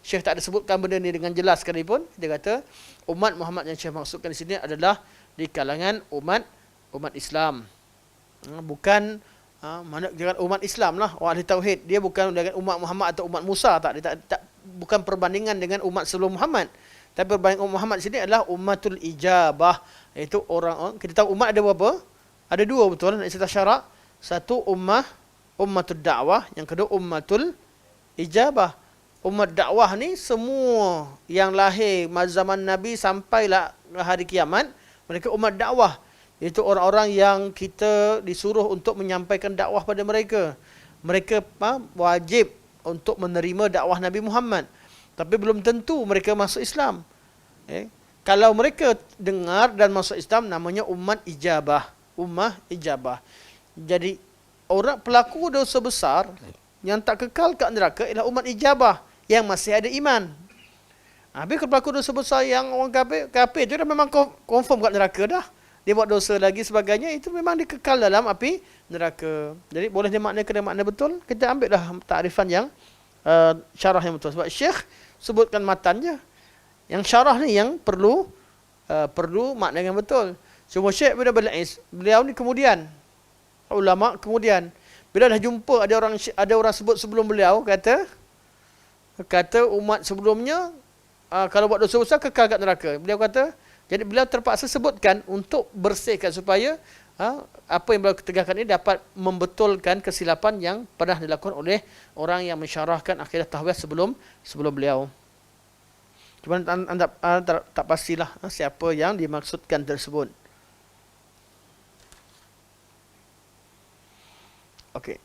syekh tak ada sebutkan benda ni dengan jelas sekalipun. Dia kata umat Muhammad yang syekh maksudkan di sini adalah di kalangan umat Islam. Bukan mana dengan umat Islam lah, orang ahli tauhid. Dia bukan dengan umat Muhammad atau umat Musa, bukan perbandingan dengan umat sebelum Muhammad. Tapi perbandingan umat Muhammad sini adalah ummatul ijabah, iaitu orang kita tahu umat ada berapa? Ada dua, betul nak cerita syarak. Satu ummatul dakwah, yang kedua ummatul ijabah. Umat dakwah ni semua yang lahir zaman Nabi sampailah hari kiamat, mereka umat dakwah. Itu orang-orang yang kita disuruh untuk menyampaikan dakwah pada mereka. Mereka wajib untuk menerima dakwah Nabi Muhammad. Tapi belum tentu mereka masuk Islam. Kalau mereka dengar dan masuk Islam, namanya umat ijabah. Ummah ijabah. Jadi orang pelaku dosa besar yang tak kekal kat neraka ialah umat ijabah yang masih ada iman. Habis pelaku dosa besar yang orang kafir tu dah memang confirm kat neraka dah. Dia buat dosa lagi sebagainya, itu memang dikekal dalam api neraka. Jadi boleh dimaknakan dengan makna betul, kita ambil dah takrifan yang syarah yang betul. Sebab syekh sebutkan matannya. Yang syarah ni yang perlu makna yang betul. Cuma syekh bila beliau ni kemudian, ulama kemudian, Bila dah jumpa ada orang sebut sebelum beliau, kata umat sebelumnya kalau buat dosa besar kekal kat neraka. Beliau kata, jadi beliau terpaksa sebutkan untuk bersihkan supaya apa yang beliau tegakkan ini dapat membetulkan kesilapan yang pernah dilakukan oleh orang yang mensyarahkan akidah tahawiyah sebelum beliau. Cuma anda tak pastilah siapa yang dimaksudkan tersebut. Okey.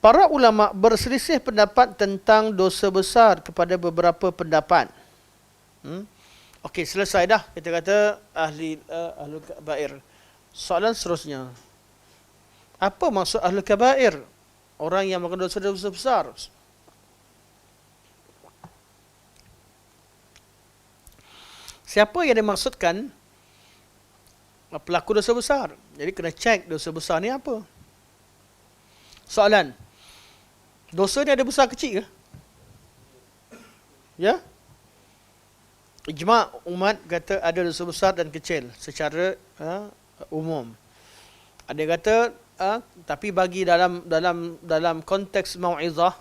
Para ulama berselisih pendapat tentang dosa besar kepada beberapa pendapat. Okey, selesai dah. Kita kata ahlul kabair. Soalan seterusnya. Apa maksud ahlul kabair? Orang yang melakukan dosa-dosa besar. Siapa yang dimaksudkan pelaku dosa besar? Jadi kena cek dosa besar ni apa. Soalan. Dosa ni ada besar kecil ke? Ya? Ijma' umat kata ada dosa besar dan kecil secara umum. Ada kata tapi bagi dalam konteks mau'izah,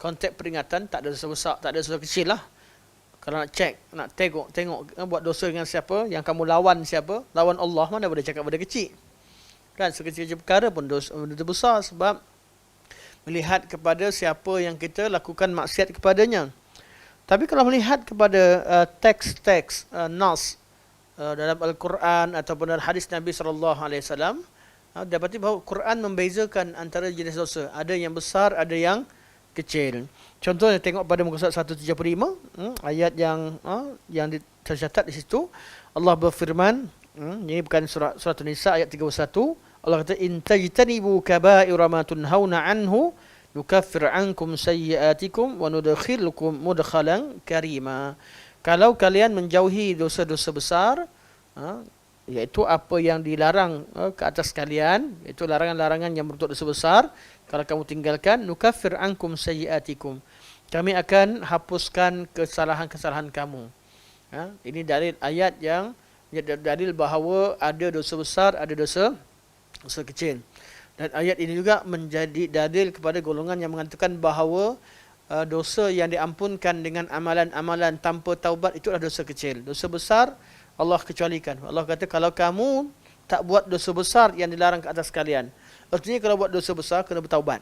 konteks peringatan, tak ada dosa besar, tak ada dosa kecil lah. Kalau nak cek, nak tengok buat dosa dengan siapa, yang kamu lawan siapa, lawan Allah, mana boleh cakap benda kecil. Kan sekecil-kecil perkara pun dosa besar sebab melihat kepada siapa yang kita lakukan maksiat kepadanya. Tapi kalau melihat kepada teks-teks nas dalam Al-Quran ataupun dalam hadis Nabi SAW, dapati bahawa Quran membezakan antara jenis dosa. Ada yang besar, ada yang kecil. Contohnya tengok pada muka surat 135, ayat yang tercatat di situ. Allah berfirman, ini bukan surat An-Nisa ayat 31. Allah kata, in tajtanibu kaba'ira ma tunhauna anhu nukaffir ankum sayyi'atikum wa nudkhilukum mudkhalan karima. Kalau kalian menjauhi dosa-dosa besar, iaitu apa yang dilarang ke atas kalian, iaitu larangan-larangan yang bentuk dosa besar, kalau kamu tinggalkan, nukaffir ankum sayyi'atikum, kami akan hapuskan kesalahan-kesalahan kamu. Ini dalil ayat yang dalil bahawa ada dosa besar, ada dosa kecil. Dan ayat ini juga menjadi dalil kepada golongan yang mengatakan bahawa dosa yang diampunkan dengan amalan-amalan tanpa taubat itu adalah dosa kecil. Dosa besar Allah kecualikan. Allah kata kalau kamu tak buat dosa besar yang dilarang ke atas kalian. Artinya kalau buat dosa besar kena bertaubat.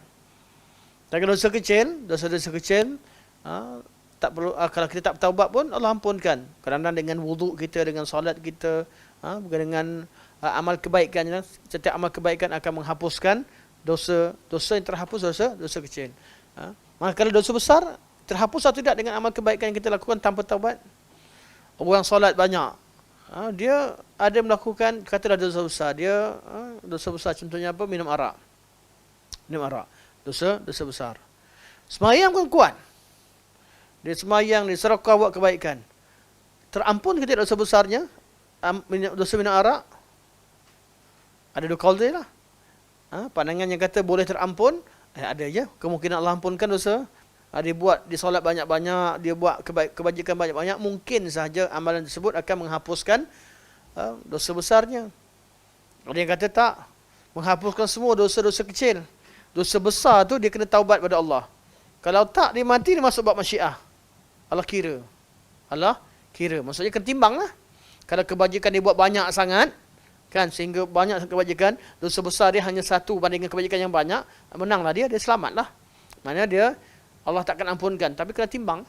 Dan kalau dosa-dosa kecil tak perlu, kalau kita tak bertaubat pun Allah ampunkan. Kadang-kadang dengan wuduk kita, dengan solat kita, bukan dengan amal kebaikan. Setiap amal kebaikan akan menghapuskan dosa yang terhapus, dosa kecil. Maka kalau dosa besar terhapus atau tidak dengan amal kebaikan yang kita lakukan tanpa taubat. Orang solat banyak, dia ada melakukan, katalah dosa besar. Dia dosa besar contohnya apa? Minum arak. Dosa besar. Semayang pun kuat. Dia semayang, dia sedekah, buat kebaikan. Terampun ke tidak dosa besarnya? Dosa minum arak? Ada dua kaul dia lah. Pandangan yang kata boleh terampun, ada je. Kemungkinan Allah ampunkan dosa. Dia solat banyak-banyak, dia buat kebajikan banyak-banyak, mungkin sahaja amalan tersebut akan menghapuskan dosa besarnya. Ada yang kata tak, menghapuskan semua dosa-dosa kecil. Dosa besar tu dia kena taubat pada Allah. Kalau tak, dia mati, dia masuk bab masyiah. Allah kira. Maksudnya kena timbang lah. Kalau kebajikan dia buat banyak sangat, kan, sehingga banyak kebajikan, dosa besar dia hanya satu bandingkan kebajikan yang banyak, menanglah dia selamatlah. Maknanya dia, Allah takkan ampunkan. Tapi kena timbang.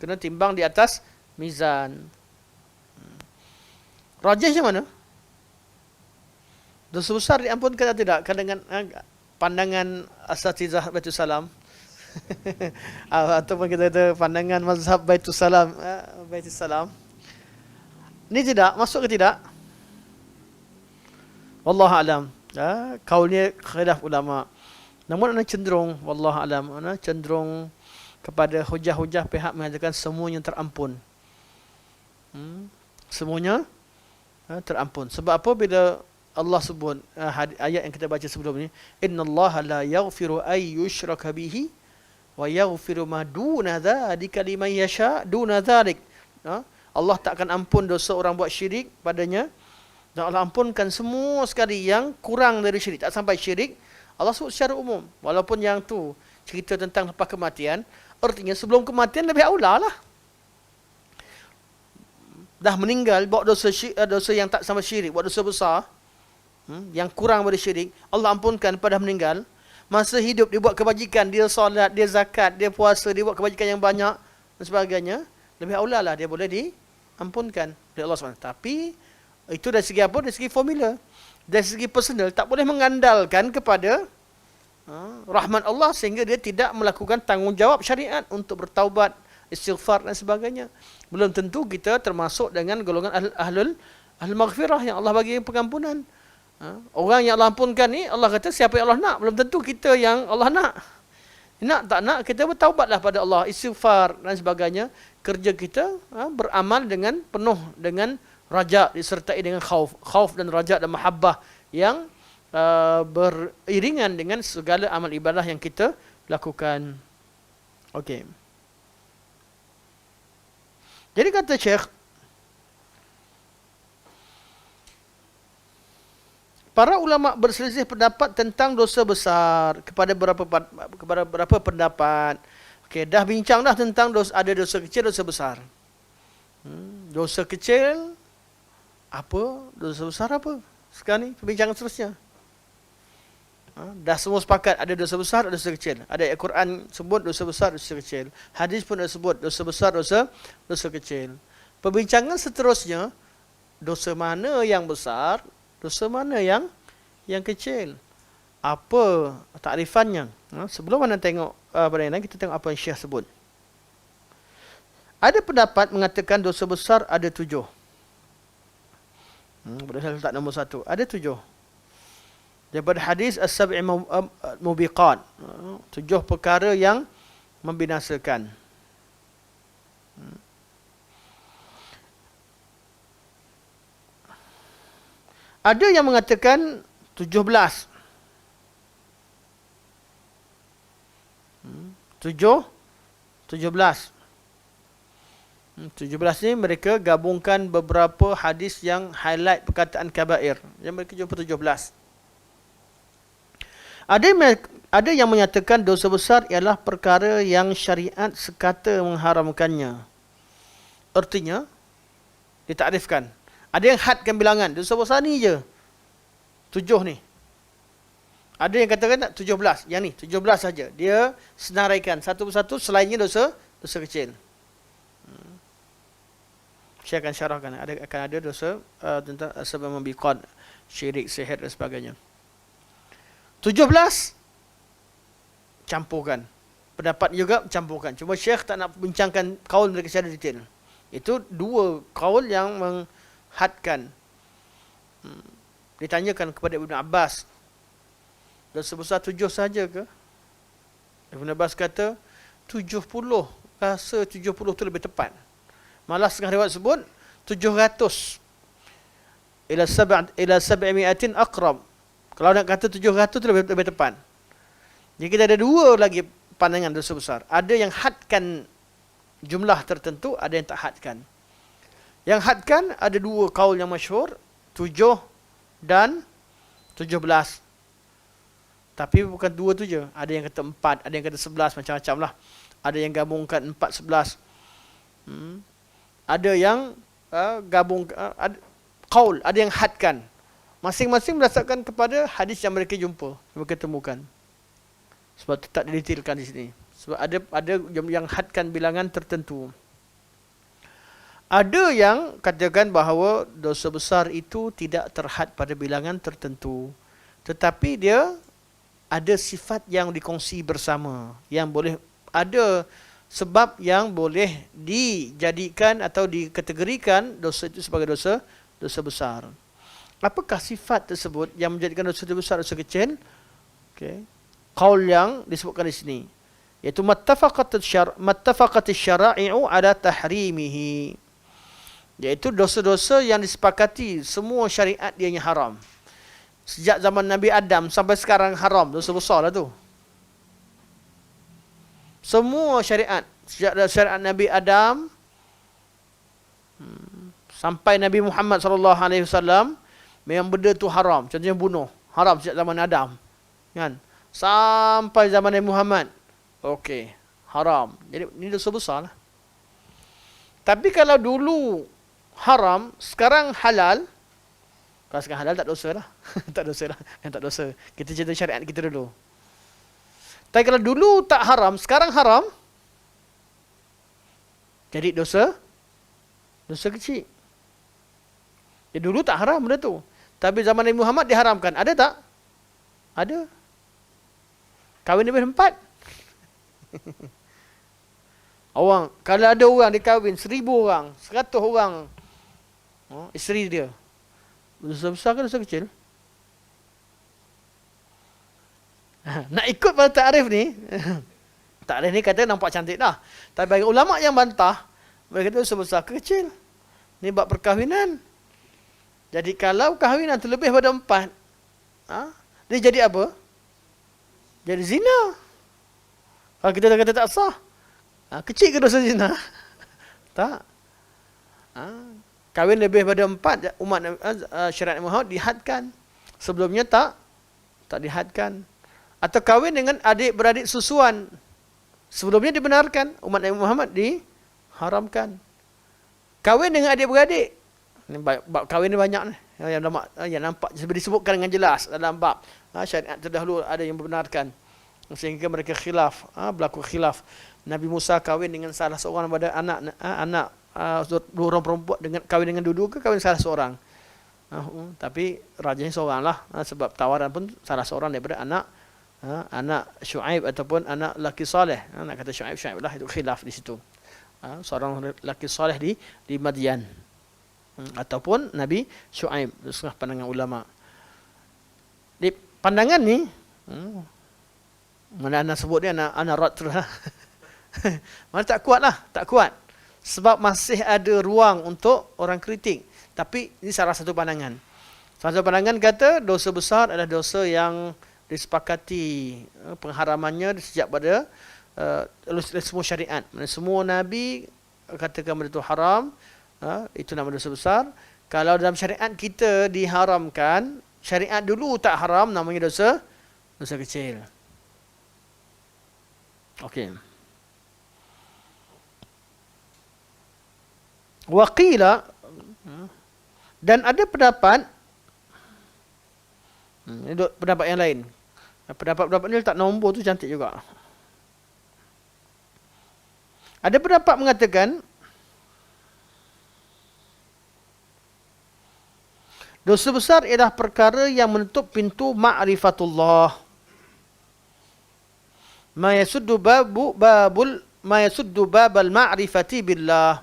Kena timbang di atas mizan. Rajihnya mana? Dosa besar diampunkan atau tidak? Dengan pandangan asatizah Baitul Salam. Ataupun kita kata pandangan mazhab Baitul Salam. Ini tidak, masuk ke tidak? Wallahu alam. Kaulnya khilaf ulama. Namun ana cenderung wallahu alam, ana cenderung kepada hujah-hujah pihak mengatakan semuanya terampun. Semuanya terampun. Sebab apa? Bila Allah sebut ayat yang kita baca sebelum ni, innallaha la yaghfiru ay yushraka bihi wa yaghfiru ma duna dzalika liman yasha duna dzalik. Allah tak akan ampun dosa orang buat syirik padanya, Dan Allah ampunkan semua sekali yang kurang dari syirik, tak sampai syirik. Allah sebut secara umum. Walaupun yang tu cerita tentang lepas kematian, artinya sebelum kematian lebih aula lah. Dah meninggal, buat dosa yang tak sama syirik, buat dosa besar, yang kurang dari syirik, Allah ampunkan pada meninggal. Masa hidup dia buat kebajikan, dia solat, dia zakat, dia puasa, dia buat kebajikan yang banyak dan sebagainya, lebih aula lah dia boleh diampunkan oleh Allah SWT. Tapi itu dari segi apa? Dari segi formula. Dari segi personal, tak boleh mengandalkan kepada rahmat Allah sehingga dia tidak melakukan tanggungjawab syariat untuk bertaubat, istighfar dan sebagainya. Belum tentu kita termasuk dengan golongan ahlul maghfirah yang Allah bagi pengampunan. Orang yang Allah ampunkan ni, Allah kata siapa yang Allah nak. Belum tentu kita yang Allah nak. Nak tak nak, kita bertaubatlah pada Allah, istighfar dan sebagainya. Kerja kita beramal dengan penuh dengan raja, disertai dengan khauf dan raja dan mahabbah yang beriringan dengan segala amal ibadah yang kita lakukan. Okey. Jadi kata Syekh, para ulama berselisih pendapat tentang dosa besar kepada beberapa pendapat. Okey, dah bincang dah tentang ada dosa kecil, dosa besar. Dosa kecil apa? Dosa besar apa? Sekarang ni perbincangan seterusnya. Dah semua sepakat ada dosa besar, ada dosa kecil. Ada ayat Quran sebut dosa besar, dosa kecil. Hadis pun ada sebut dosa besar, dosa kecil. Perbincangan seterusnya, dosa mana yang besar, dosa mana yang kecil. Apa takrifannya? Sebelum anda tengok pada yang lain, kita tengok apa yang Syekh sebut. Ada pendapat mengatakan dosa besar ada 7. Boleh saya letak nombor 1. Ada 7. Daripada hadis as-sab'i mubiqat. 7 perkara yang membinasakan. Ada yang mengatakan 17. 17 ni mereka gabungkan beberapa hadis yang highlight perkataan kabair. Yang mereka jumpa 17. Ada yang menyatakan dosa besar ialah perkara yang syariat sekata mengharamkannya. Artinya, ditakrifkan. Ada yang hadkan bilangan, dosa besar ni je 7 ni. Ada yang katakan tak 17, yang ni 17 saja. Dia senaraikan satu persatu, selainnya dosa kecil. Saya akan syarahkan. Akan ada dosa tentang sebab membiqat, syirik, sihir dan sebagainya. 17 campurkan. Pendapat juga campurkan. Cuma Syekh tak nak bincangkan kaul mereka secara detail. Itu 2 kaul yang menghadkan. Ditanyakan kepada Ibn Abbas, dosa besar 7 saja ke? Ibn Abbas kata 70. Rasa 70 tu lebih tepat. Malah setengah riwayat sebut 700. Ila 700 aqrab. Kalau nak kata 700 tu lebih tepat. Jadi kita ada 2 lagi pandangan dosa besar. Ada yang hadkan jumlah tertentu, ada yang tak hadkan. Yang hadkan ada 2 kaul yang masyhur, 7 dan 17. Tapi bukan 2 tu je. Ada yang kata 4, ada yang kata 11, macam-macam lah. Ada yang gabungkan 4, 11. Ada yang qaul, ada yang hadkan. Masing-masing berdasarkan kepada hadis yang mereka jumpa, mereka temukan. Sebab itu tak didetailkan di sini. Sebab ada yang hadkan bilangan tertentu. Ada yang katakan bahawa dosa besar itu tidak terhad pada bilangan tertentu. Tetapi dia ada sifat yang dikongsi bersama. Yang boleh, ada sebab yang boleh dijadikan atau dikategorikan dosa itu sebagai dosa besar. Apakah sifat tersebut yang menjadikan dosa besar, dosa kecil? Okey. Qaul yang disebutkan di sini, iaitu mattafaqat syara'i'u ala tahrimihi. Iaitu dosa-dosa yang disepakati semua syariat dia yang haram. Sejak zaman Nabi Adam sampai sekarang haram, dosa besar lah tu. Semua syariat, sejak syariat Nabi Adam sampai Nabi Muhammad SAW, memang benda tu haram. Contohnya bunuh, haram sejak zaman Adam. Kan? Sampai zaman Nabi Muhammad. Okey, haram. Jadi ini dosa besar lah. Tapi kalau dulu haram, sekarang halal. Kalau sekarang halal tak dosa lah. Tak dosa lah. Yang tak dosa. Kita cerita syariat kita dulu. Tapi kalau dulu tak haram, sekarang haram. Jadi dosa kecil. Jadi dulu tak haram benda tu. Tapi zaman Nabi Muhammad diharamkan. Ada tak? Ada. Kahwin lebih 4. Orang, kalau ada orang dikahwin 1000 orang, 100 orang, isteri dia. Dosa besar ke dosa kecil? Nak ikut pada takrif ni, takrif ni kata nampak cantik dah. Tapi bagi ulama yang bantah, mereka kata dosa besar ke kecil. Ni bab perkahwinan. Jadi kalau kahwinan terlebih pada 4, dia jadi apa? Jadi zina. Kalau kita kata tak sah, kecil ke dosa zina? Tak. Kahwin lebih pada 4, umat syariat Muhammad dihadkan. Sebelumnya tak dihadkan. Atau kahwin dengan adik-beradik susuan. Sebelumnya dibenarkan, umat Nabi Muhammad diharamkan. Kahwin dengan adik-beradik. Bab kahwin ni banyak ni. Yang nampak disebutkan dengan jelas dalam bab syariat terdahulu ada yang membenarkan. Sehingga mereka khilaf, berlaku khilaf. Nabi Musa kahwin dengan salah seorang pada anak dua orang perempuan, dengan kahwin dengan dua-dua ke kahwin salah seorang. Tapi rajanya seorang lah, sebab tawaran pun salah seorang daripada anak Syuaib ataupun anak laki soleh. Nak kata Syuaib lah, itu khilaf di situ. Seorang laki soleh di Madian, ataupun Nabi Syuaib. Itu setengah pandangan ulama. Di pandangan ni, mana anak sebut dia anak rot terus lah. Mana tak kuat lah, tak kuat. Sebab masih ada ruang untuk orang kritik. Tapi ini salah satu pandangan. Salah satu pandangan kata dosa besar adalah dosa yang disepakati pengharamannya sejak pada semua syariat. Semua Nabi katakan benda itu haram, itu nama dosa besar. Kalau dalam syariat kita diharamkan, syariat dulu tak haram, namanya dosa kecil. Okey. Waqila, dan ada pendapat, pendapat yang lain. Pendapat-pendapat ni letak nombor tu cantik juga. Ada pendapat mengatakan dosa besar ialah perkara yang menutup pintu ma'rifatullah. Ma yasuddu babal ma'rifati billah.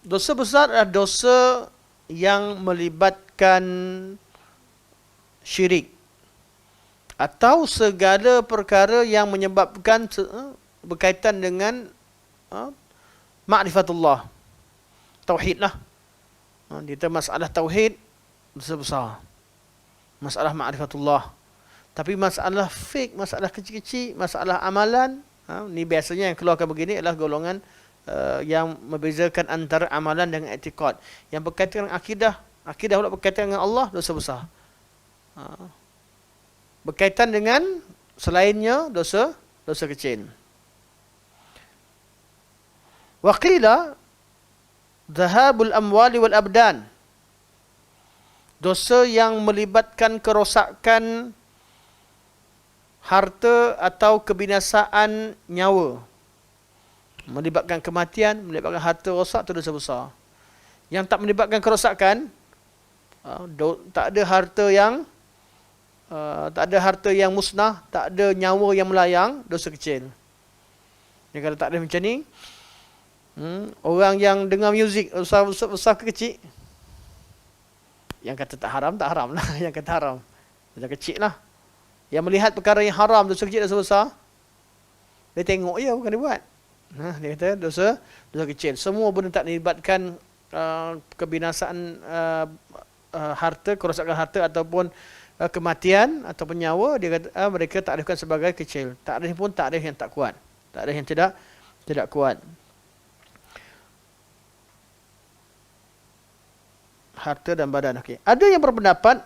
Dosa besar adalah dosa yang melibatkan syirik atau segala perkara yang menyebabkan berkaitan dengan ma'rifatullah. Tauhid lah. Kita masalah tauhid dosa besar. Masalah ma'rifatullah. Tapi masalah fik, masalah kecil-kecil, masalah amalan, ni biasanya yang keluarkan begini adalah golongan yang membezakan antara amalan dengan i'tiqad. Yang berkaitan dengan akidah pula berkaitan dengan Allah, dosa besar. Berkaitan dengan selainnya, dosa kecil. Wa qila dhahabul amwali wal abdan. Dosa yang melibatkan kerosakan harta atau kebinasaan nyawa. Melibatkan kematian, melibatkan harta rosak, itu dosa besar. Yang tak melibatkan kerosakan, tak ada harta yang musnah, tak ada nyawa yang melayang, dosa kecil. Jadi kalau tak ada macam ni, orang yang dengar muzik besar ke kecil, yang kata tak haram lah. Yang kata haram, dosa kecil lah. Yang melihat perkara yang haram, dosa kecil, dosa besar, dia tengok je, bukan dia buat. Dia kata dosa kecil. Semua benda tak melibatkan kebinasaan harta, kerosakan harta ataupun kematian ataupun nyawa, dia kata mereka takrifkan sebagai kecil. Takrif pun takrif yang tak kuat. Takrif yang tidak kuat. harta dan badan. Okey. Ada yang berpendapat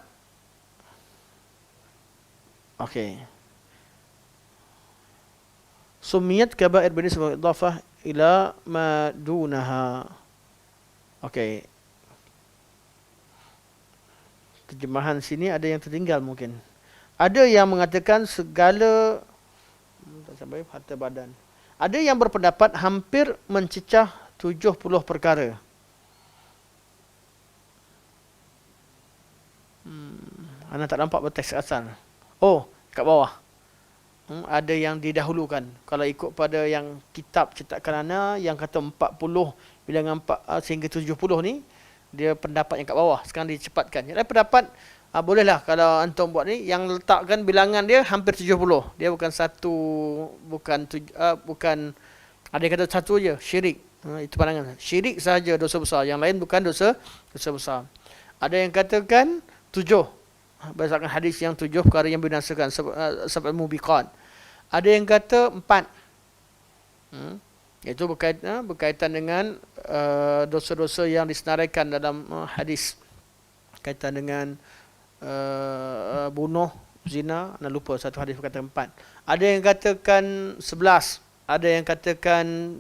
Sumiyat kabair binisbah idafah ila ma dunaha. Okey. Terjemahan sini ada yang tertinggal mungkin. Ada yang mengatakan segala tak sampai harta badan. Ada yang berpendapat hampir mencecah 70 perkara. Anda tak nampak teks asal. Oh, kat bawah. Ada yang didahulukan. Kalau ikut pada yang kitab cetakan Ana yang kata 40 bilangan 4 sehingga 70 ni, dia pendapat yang kat bawah. Sekarang dicepatkan. Jadi pendapat bolehlah kalau antum buat ni yang letakkan bilangan dia hampir 70. Dia bukan satu, bukan ada yang kata satu je, syirik. Itu pandangan. Syirik sahaja dosa besar, yang lain bukan dosa besar. Ada yang katakan 7. Berdasarkan hadis yang 7 perkara yang binasakan, sab'al mubiqat. Ada yang kata 4. Itu berkaitan dengan dosa-dosa yang disenaraikan dalam hadis. Kaitan dengan bunuh, zina, nak lupa satu hadis berkata 4. Ada yang katakan 11, ada yang katakan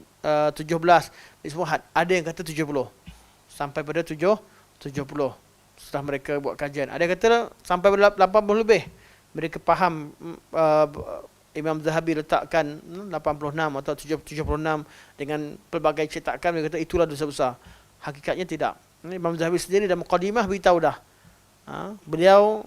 17. Ini semua had. Ada yang kata 70. Sampai pada 70 setelah mereka buat kajian. Ada yang kata sampai pada 80 lebih. Mereka faham Imam Zahabi letakkan 86 atau 76 dengan pelbagai cetakan. Mereka kata itulah dosa besar. Hakikatnya tidak. Imam Zahabi sendiri dalam Muqaddimah beritahu dah. Beliau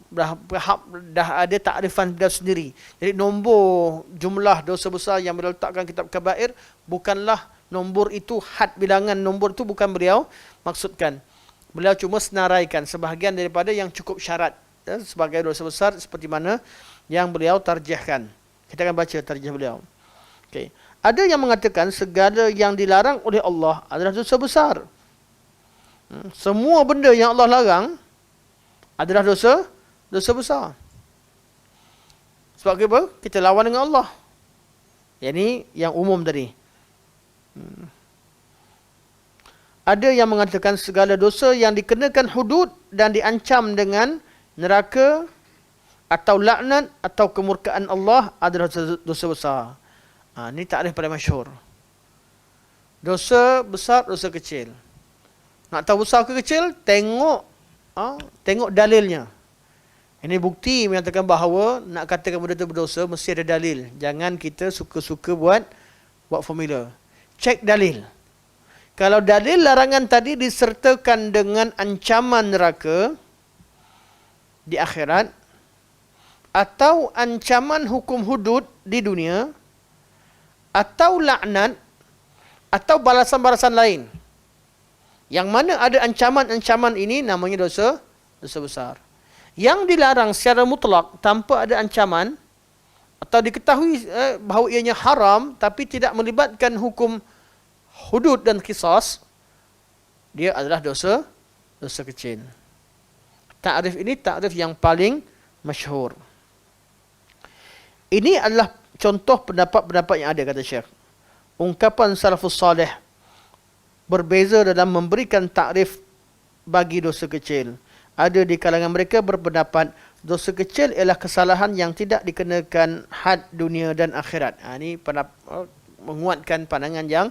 dah ada takrifan beliau sendiri. Jadi nombor jumlah dosa besar yang beliau letakkan kitab kabair bukanlah nombor itu, had bilangan nombor itu bukan beliau maksudkan. Beliau cuma senaraikan sebahagian daripada yang cukup syarat sebagai dosa besar seperti mana yang beliau tarjihkan. Kita akan baca tarjih beliau. Okey. Ada yang mengatakan segala yang dilarang oleh Allah adalah dosa besar. Semua benda yang Allah larang adalah dosa besar. Sebab apa? Kita lawan dengan Allah. Yang ini yang umum tadi. Ada yang mengatakan segala dosa yang dikenakan hudud dan diancam dengan neraka atau laknat atau kemurkaan Allah adalah dosa besar. Ini takrif paling masyhur. Dosa besar, dosa kecil. Nak tahu besar ke kecil? Tengok dalilnya. Ini bukti menyatakan bahawa nak katakan benda itu berdosa mesti ada dalil. Jangan kita suka-suka buat formula. Cek dalil. Kalau dalil larangan tadi disertakan dengan ancaman neraka di akhirat atau ancaman hukum hudud di dunia atau laknat atau balasan-balasan lain, yang mana ada ancaman-ancaman ini, namanya dosa besar. Yang dilarang secara mutlak tanpa ada ancaman atau diketahui bahawa ianya haram tapi tidak melibatkan hukum hudud dan qisas, dia adalah dosa kecil. Takrif ini takrif yang paling masyhur. Ini adalah contoh pendapat-pendapat yang ada, kata Syekh. Ungkapan salafus salih berbeza dalam memberikan takrif bagi dosa kecil. Ada di kalangan mereka berpendapat dosa kecil ialah kesalahan yang tidak dikenakan had dunia dan akhirat. Ini menguatkan pandangan yang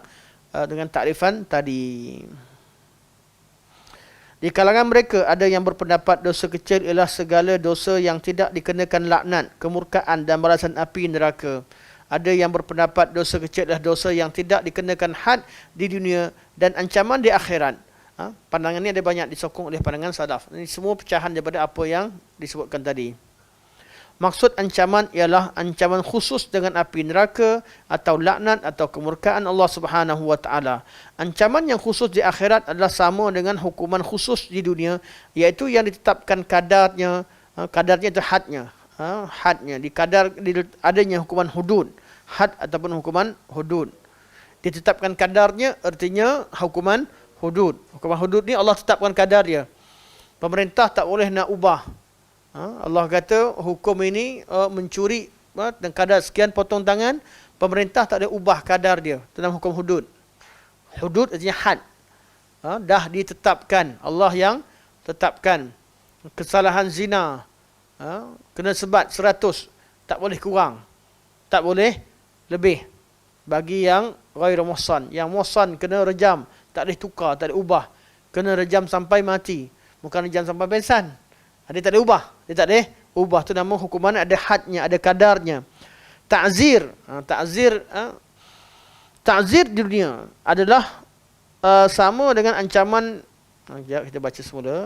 dengan takrifan tadi. Di kalangan mereka ada yang berpendapat dosa kecil ialah segala dosa yang tidak dikenakan laknat, kemurkaan dan balasan api neraka. Ada yang berpendapat dosa kecil adalah dosa yang tidak dikenakan had di dunia dan ancaman di akhirat. Pandangan ini ada banyak disokong oleh pandangan salaf. Ini semua pecahan daripada apa yang disebutkan tadi. Maksud ancaman ialah ancaman khusus dengan api neraka atau laknat atau kemurkaan Allah Subhanahu wa taala. Ancaman yang khusus di akhirat adalah sama dengan hukuman khusus di dunia, iaitu yang ditetapkan kadarnya itu hadnya. Hadnya adanya hukuman hudud, had ataupun hukuman hudud. Ditetapkan kadarnya artinya hukuman hudud. Hukuman hudud ni Allah tetapkan kadar dia. Pemerintah tak boleh nak ubah. Allah kata hukum ini mencuri dan kadar sekian potong tangan, pemerintah tak ada ubah kadar dia dalam hukum hudud. Hudud artinya had. dah ditetapkan. Allah yang tetapkan. Kesalahan zina kena sebat 100, tak boleh kurang, tak boleh lebih. Bagi yang ghairu muhsan, yang muhsan kena rejam, tak boleh tukar, tak boleh ubah, kena rejam sampai mati, bukan rejam sampai pingsan. Dia tak boleh ubah, dia tak boleh ubah. Tu nama hukuman ada hadnya, ada kadarnya. Ta'zir, ta'zir di dunia adalah sama dengan ancaman. Sekejap, kita baca semula.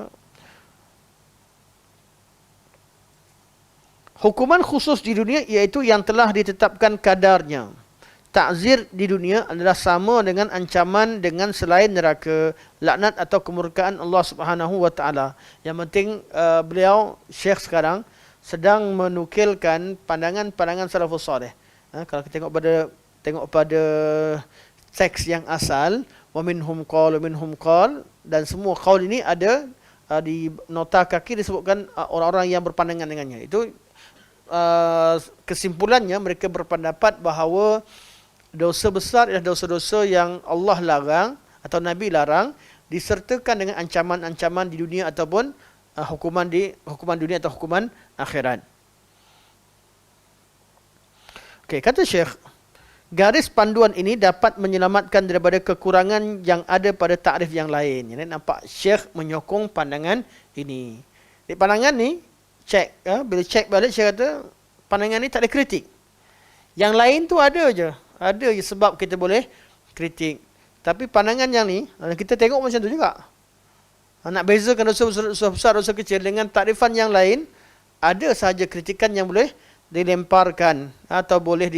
Hukuman khusus di dunia iaitu yang telah ditetapkan kadarnya. Ta'zir di dunia adalah sama dengan ancaman dengan selain neraka, laknat atau kemurkaan Allah Subhanahu wa taala. Yang penting beliau Syekh sekarang sedang menukilkan pandangan-pandangan salafus saleh. Kalau kita tengok pada teks yang asal, wa minhum qal, dan semua qaul ini ada di nota kaki disebutkan orang-orang yang berpandangan dengannya. Itu kesimpulannya mereka berpendapat bahawa dosa besar ialah dosa-dosa yang Allah larang atau Nabi larang, disertakan dengan ancaman-ancaman di dunia ataupun hukuman dunia atau hukuman akhirat. Okey, kata Syekh, garis panduan ini dapat menyelamatkan daripada kekurangan yang ada pada takrif yang lain. Jadi nampak Syekh menyokong pandangan ini. Di pandangan ni cek, bila cek balik Syekh kata pandangan ni tak ada kritik. Yang lain tu ada je sebab kita boleh kritik. Tapi pandangan yang ni kita tengok macam tu juga. Nak bezakan dosa besar, dosa kecil dengan takrifan yang lain, ada sahaja kritikan yang boleh dilemparkan atau boleh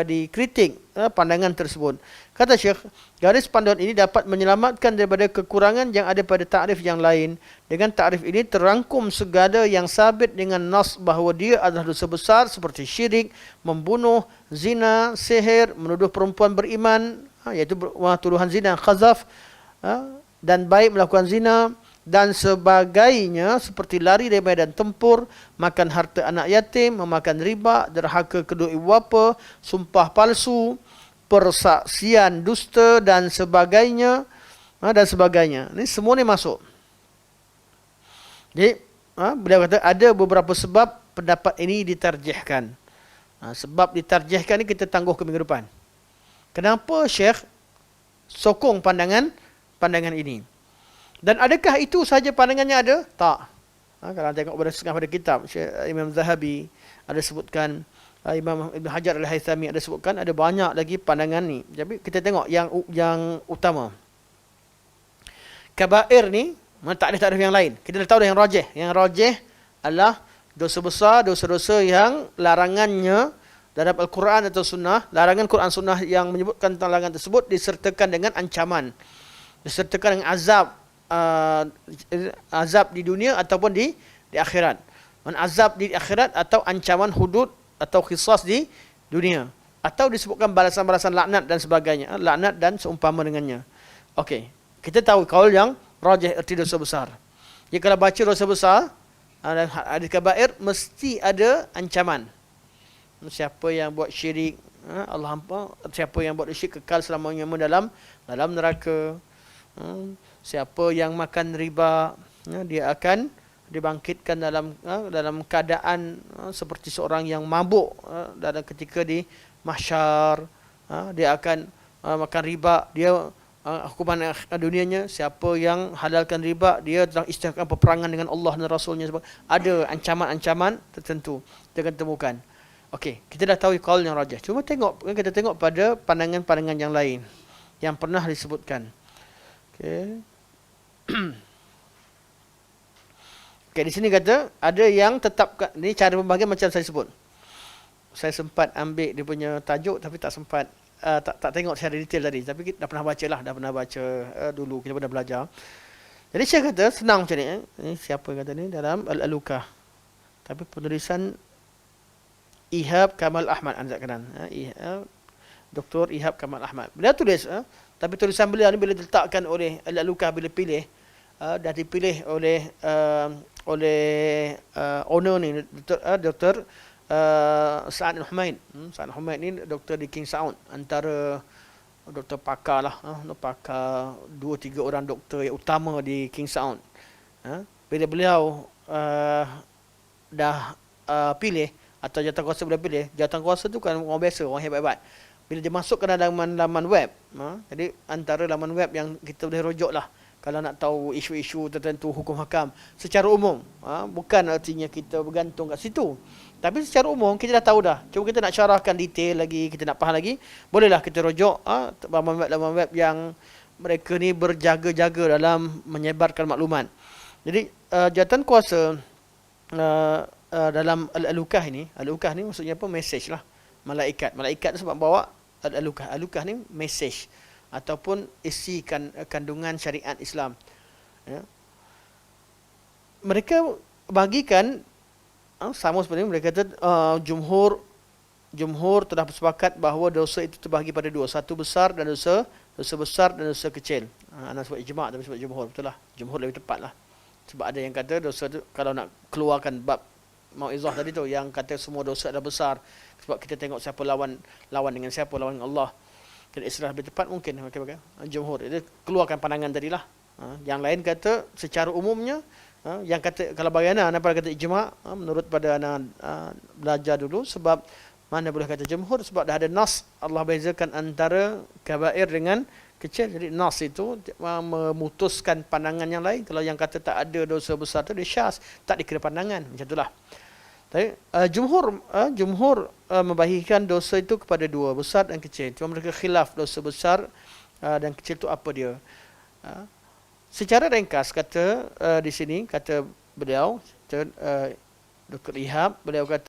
dikritik pandangan tersebut. Kata Syekh, garis panduan ini dapat menyelamatkan daripada kekurangan yang ada pada takrif yang lain. Dengan takrif ini terangkum segala yang sabit dengan nas bahawa dia adalah dosa besar seperti syirik, membunuh, zina, sihir, menuduh perempuan beriman, iaitu tuduhan zina, khazaf, dan baik melakukan zina dan sebagainya, seperti lari dari medan tempur, makan harta anak yatim, memakan riba, derhaka kedua ibu bapa, sumpah palsu, persaksian dusta dan sebagainya, Ini semua ni masuk. Jadi beliau kata ada beberapa sebab pendapat ini ditarjihkan. Sebab ditarjihkan ni kita tangguh ke minggu depan. Kenapa Syekh sokong pandangan ini? Dan adakah itu sahaja pandangannya ada? Tak. Kalau tengok pada kitab Imam Zahabi ada sebutkan, Imam Ibn Hajar Al-Haythami ada sebutkan, ada banyak lagi pandangan ni. Jadi kita tengok yang utama. Kabair ni tak ada takrif yang lain. Kita dah tahu dah yang rajih. Yang rajih adalah dosa besar, dosa-dosa yang larangannya dalam Al-Quran atau Sunnah, larangan Quran Sunnah yang menyebutkan tentang larangan tersebut disertakan dengan ancaman, disertakan dengan azab di dunia ataupun di akhirat. Azab di akhirat atau ancaman hudud atau qisas di dunia, atau disebutkan balasan-balasan laknat dan sebagainya, laknat dan seumpama dengannya. Okey, kita tahu kaul yang rajih erti dosa besar. Jadi kalau baca dosa besar, ada kabair, mesti ada ancaman. Siapa yang buat syirik, siapa yang buat syirik kekal selamanya dalam neraka. Siapa yang makan riba, dia akan dibangkitkan dalam keadaan seperti seorang yang mabuk dalam ketika di mahsyar. Dia akan makan riba, dia hukuman dunianya. Siapa yang halalkan riba, dia sedang istighfar peperangan dengan Allah dan Rasulnya. Ada ancaman-ancaman tertentu kita akan temukan. Okey, kita dah tahu qaul yang rajih. Cuma kita tengok pada pandangan-pandangan yang lain yang pernah disebutkan. Okey. Okey, di sini kata ada yang tetap, ni cara pembahagian macam saya sebut. Saya sempat ambil dia punya tajuk tapi tak sempat tak tengok secara detail tadi, tapi kita dah pernah baca dulu, kita pernah belajar. Jadi saya kata senang macam ni. Siapa yang kata ni dalam Al-Alukah. Tapi penulisan Ihab Kamal Ahmad Anzat Kanan. Dr. Ihab Kamal Ahmad. Beliau tulis, tapi tulisan beliau ni bila diletakkan oleh Al-Alukah, bila pilih, dah dipilih oleh owner ni, Dr. Sa'ad Al-Humaid. Sa'ad Al-Humaid ni doktor di King Saud, antara doktor pakar lah, pakar 2-3 orang doktor yang utama di King Saud. Bila beliau dah pilih atau jawatankuasa boleh pilih, jawatankuasa tu kan orang biasa, orang hebat-hebat. Bila dia masuk ke dalam laman web, jadi antara laman web yang kita boleh rujuk lah kalau nak tahu isu-isu tertentu hukum hakam secara umum, bukan artinya kita bergantung kat situ, tapi secara umum kita dah tahu dah. Cuma kita nak syarahkan detail lagi, kita nak faham lagi, bolehlah kita rujuk laman web yang mereka ni berjaga-jaga dalam menyebarkan maklumat. Jadi jawatankuasa dalam Al-Alukah ni maksudnya apa? Message lah. Malaikat tu sebab bawa Al-Alukah. Alukah ni message ataupun isi kandungan syariat Islam. Ya. Mereka bagikan sama seperti mereka kata jumhur telah bersepakat bahawa dosa itu terbahagi pada dua, satu besar dan dosa besar dan dosa kecil. Anak sebut ijma' tapi sebut jumhur, betul lah. Jumhur lebih tepat lah. Sebab ada yang kata dosa tu, kalau nak keluarkan bab mau'izah tadi tu, yang kata semua dosa adalah besar sebab kita tengok siapa lawan dengan siapa, lawan dengan Allah. Dan istilah lebih tepat mungkin jumhur itu keluarkan pandangan tadilah. Yang lain kata secara umumnya, yang kata kalau bagaimana anak pada kata ijma', menurut pada anak belajar dulu, sebab mana boleh kata jumhur sebab dah ada nas Allah bezakan antara kabair dengan kecil. Jadi nas itu memutuskan pandangan yang lain. Kalau yang kata tak ada dosa besar tu dia syaz, tak dikira pandangan, macam itulah. Tapi jumhur membahagikan dosa itu kepada dua, besar dan kecil. Cuma mereka khilaf dosa besar dan kecil itu apa dia. Secara ringkas kata di sini kata beliau, Dr. Ihab, beliau kata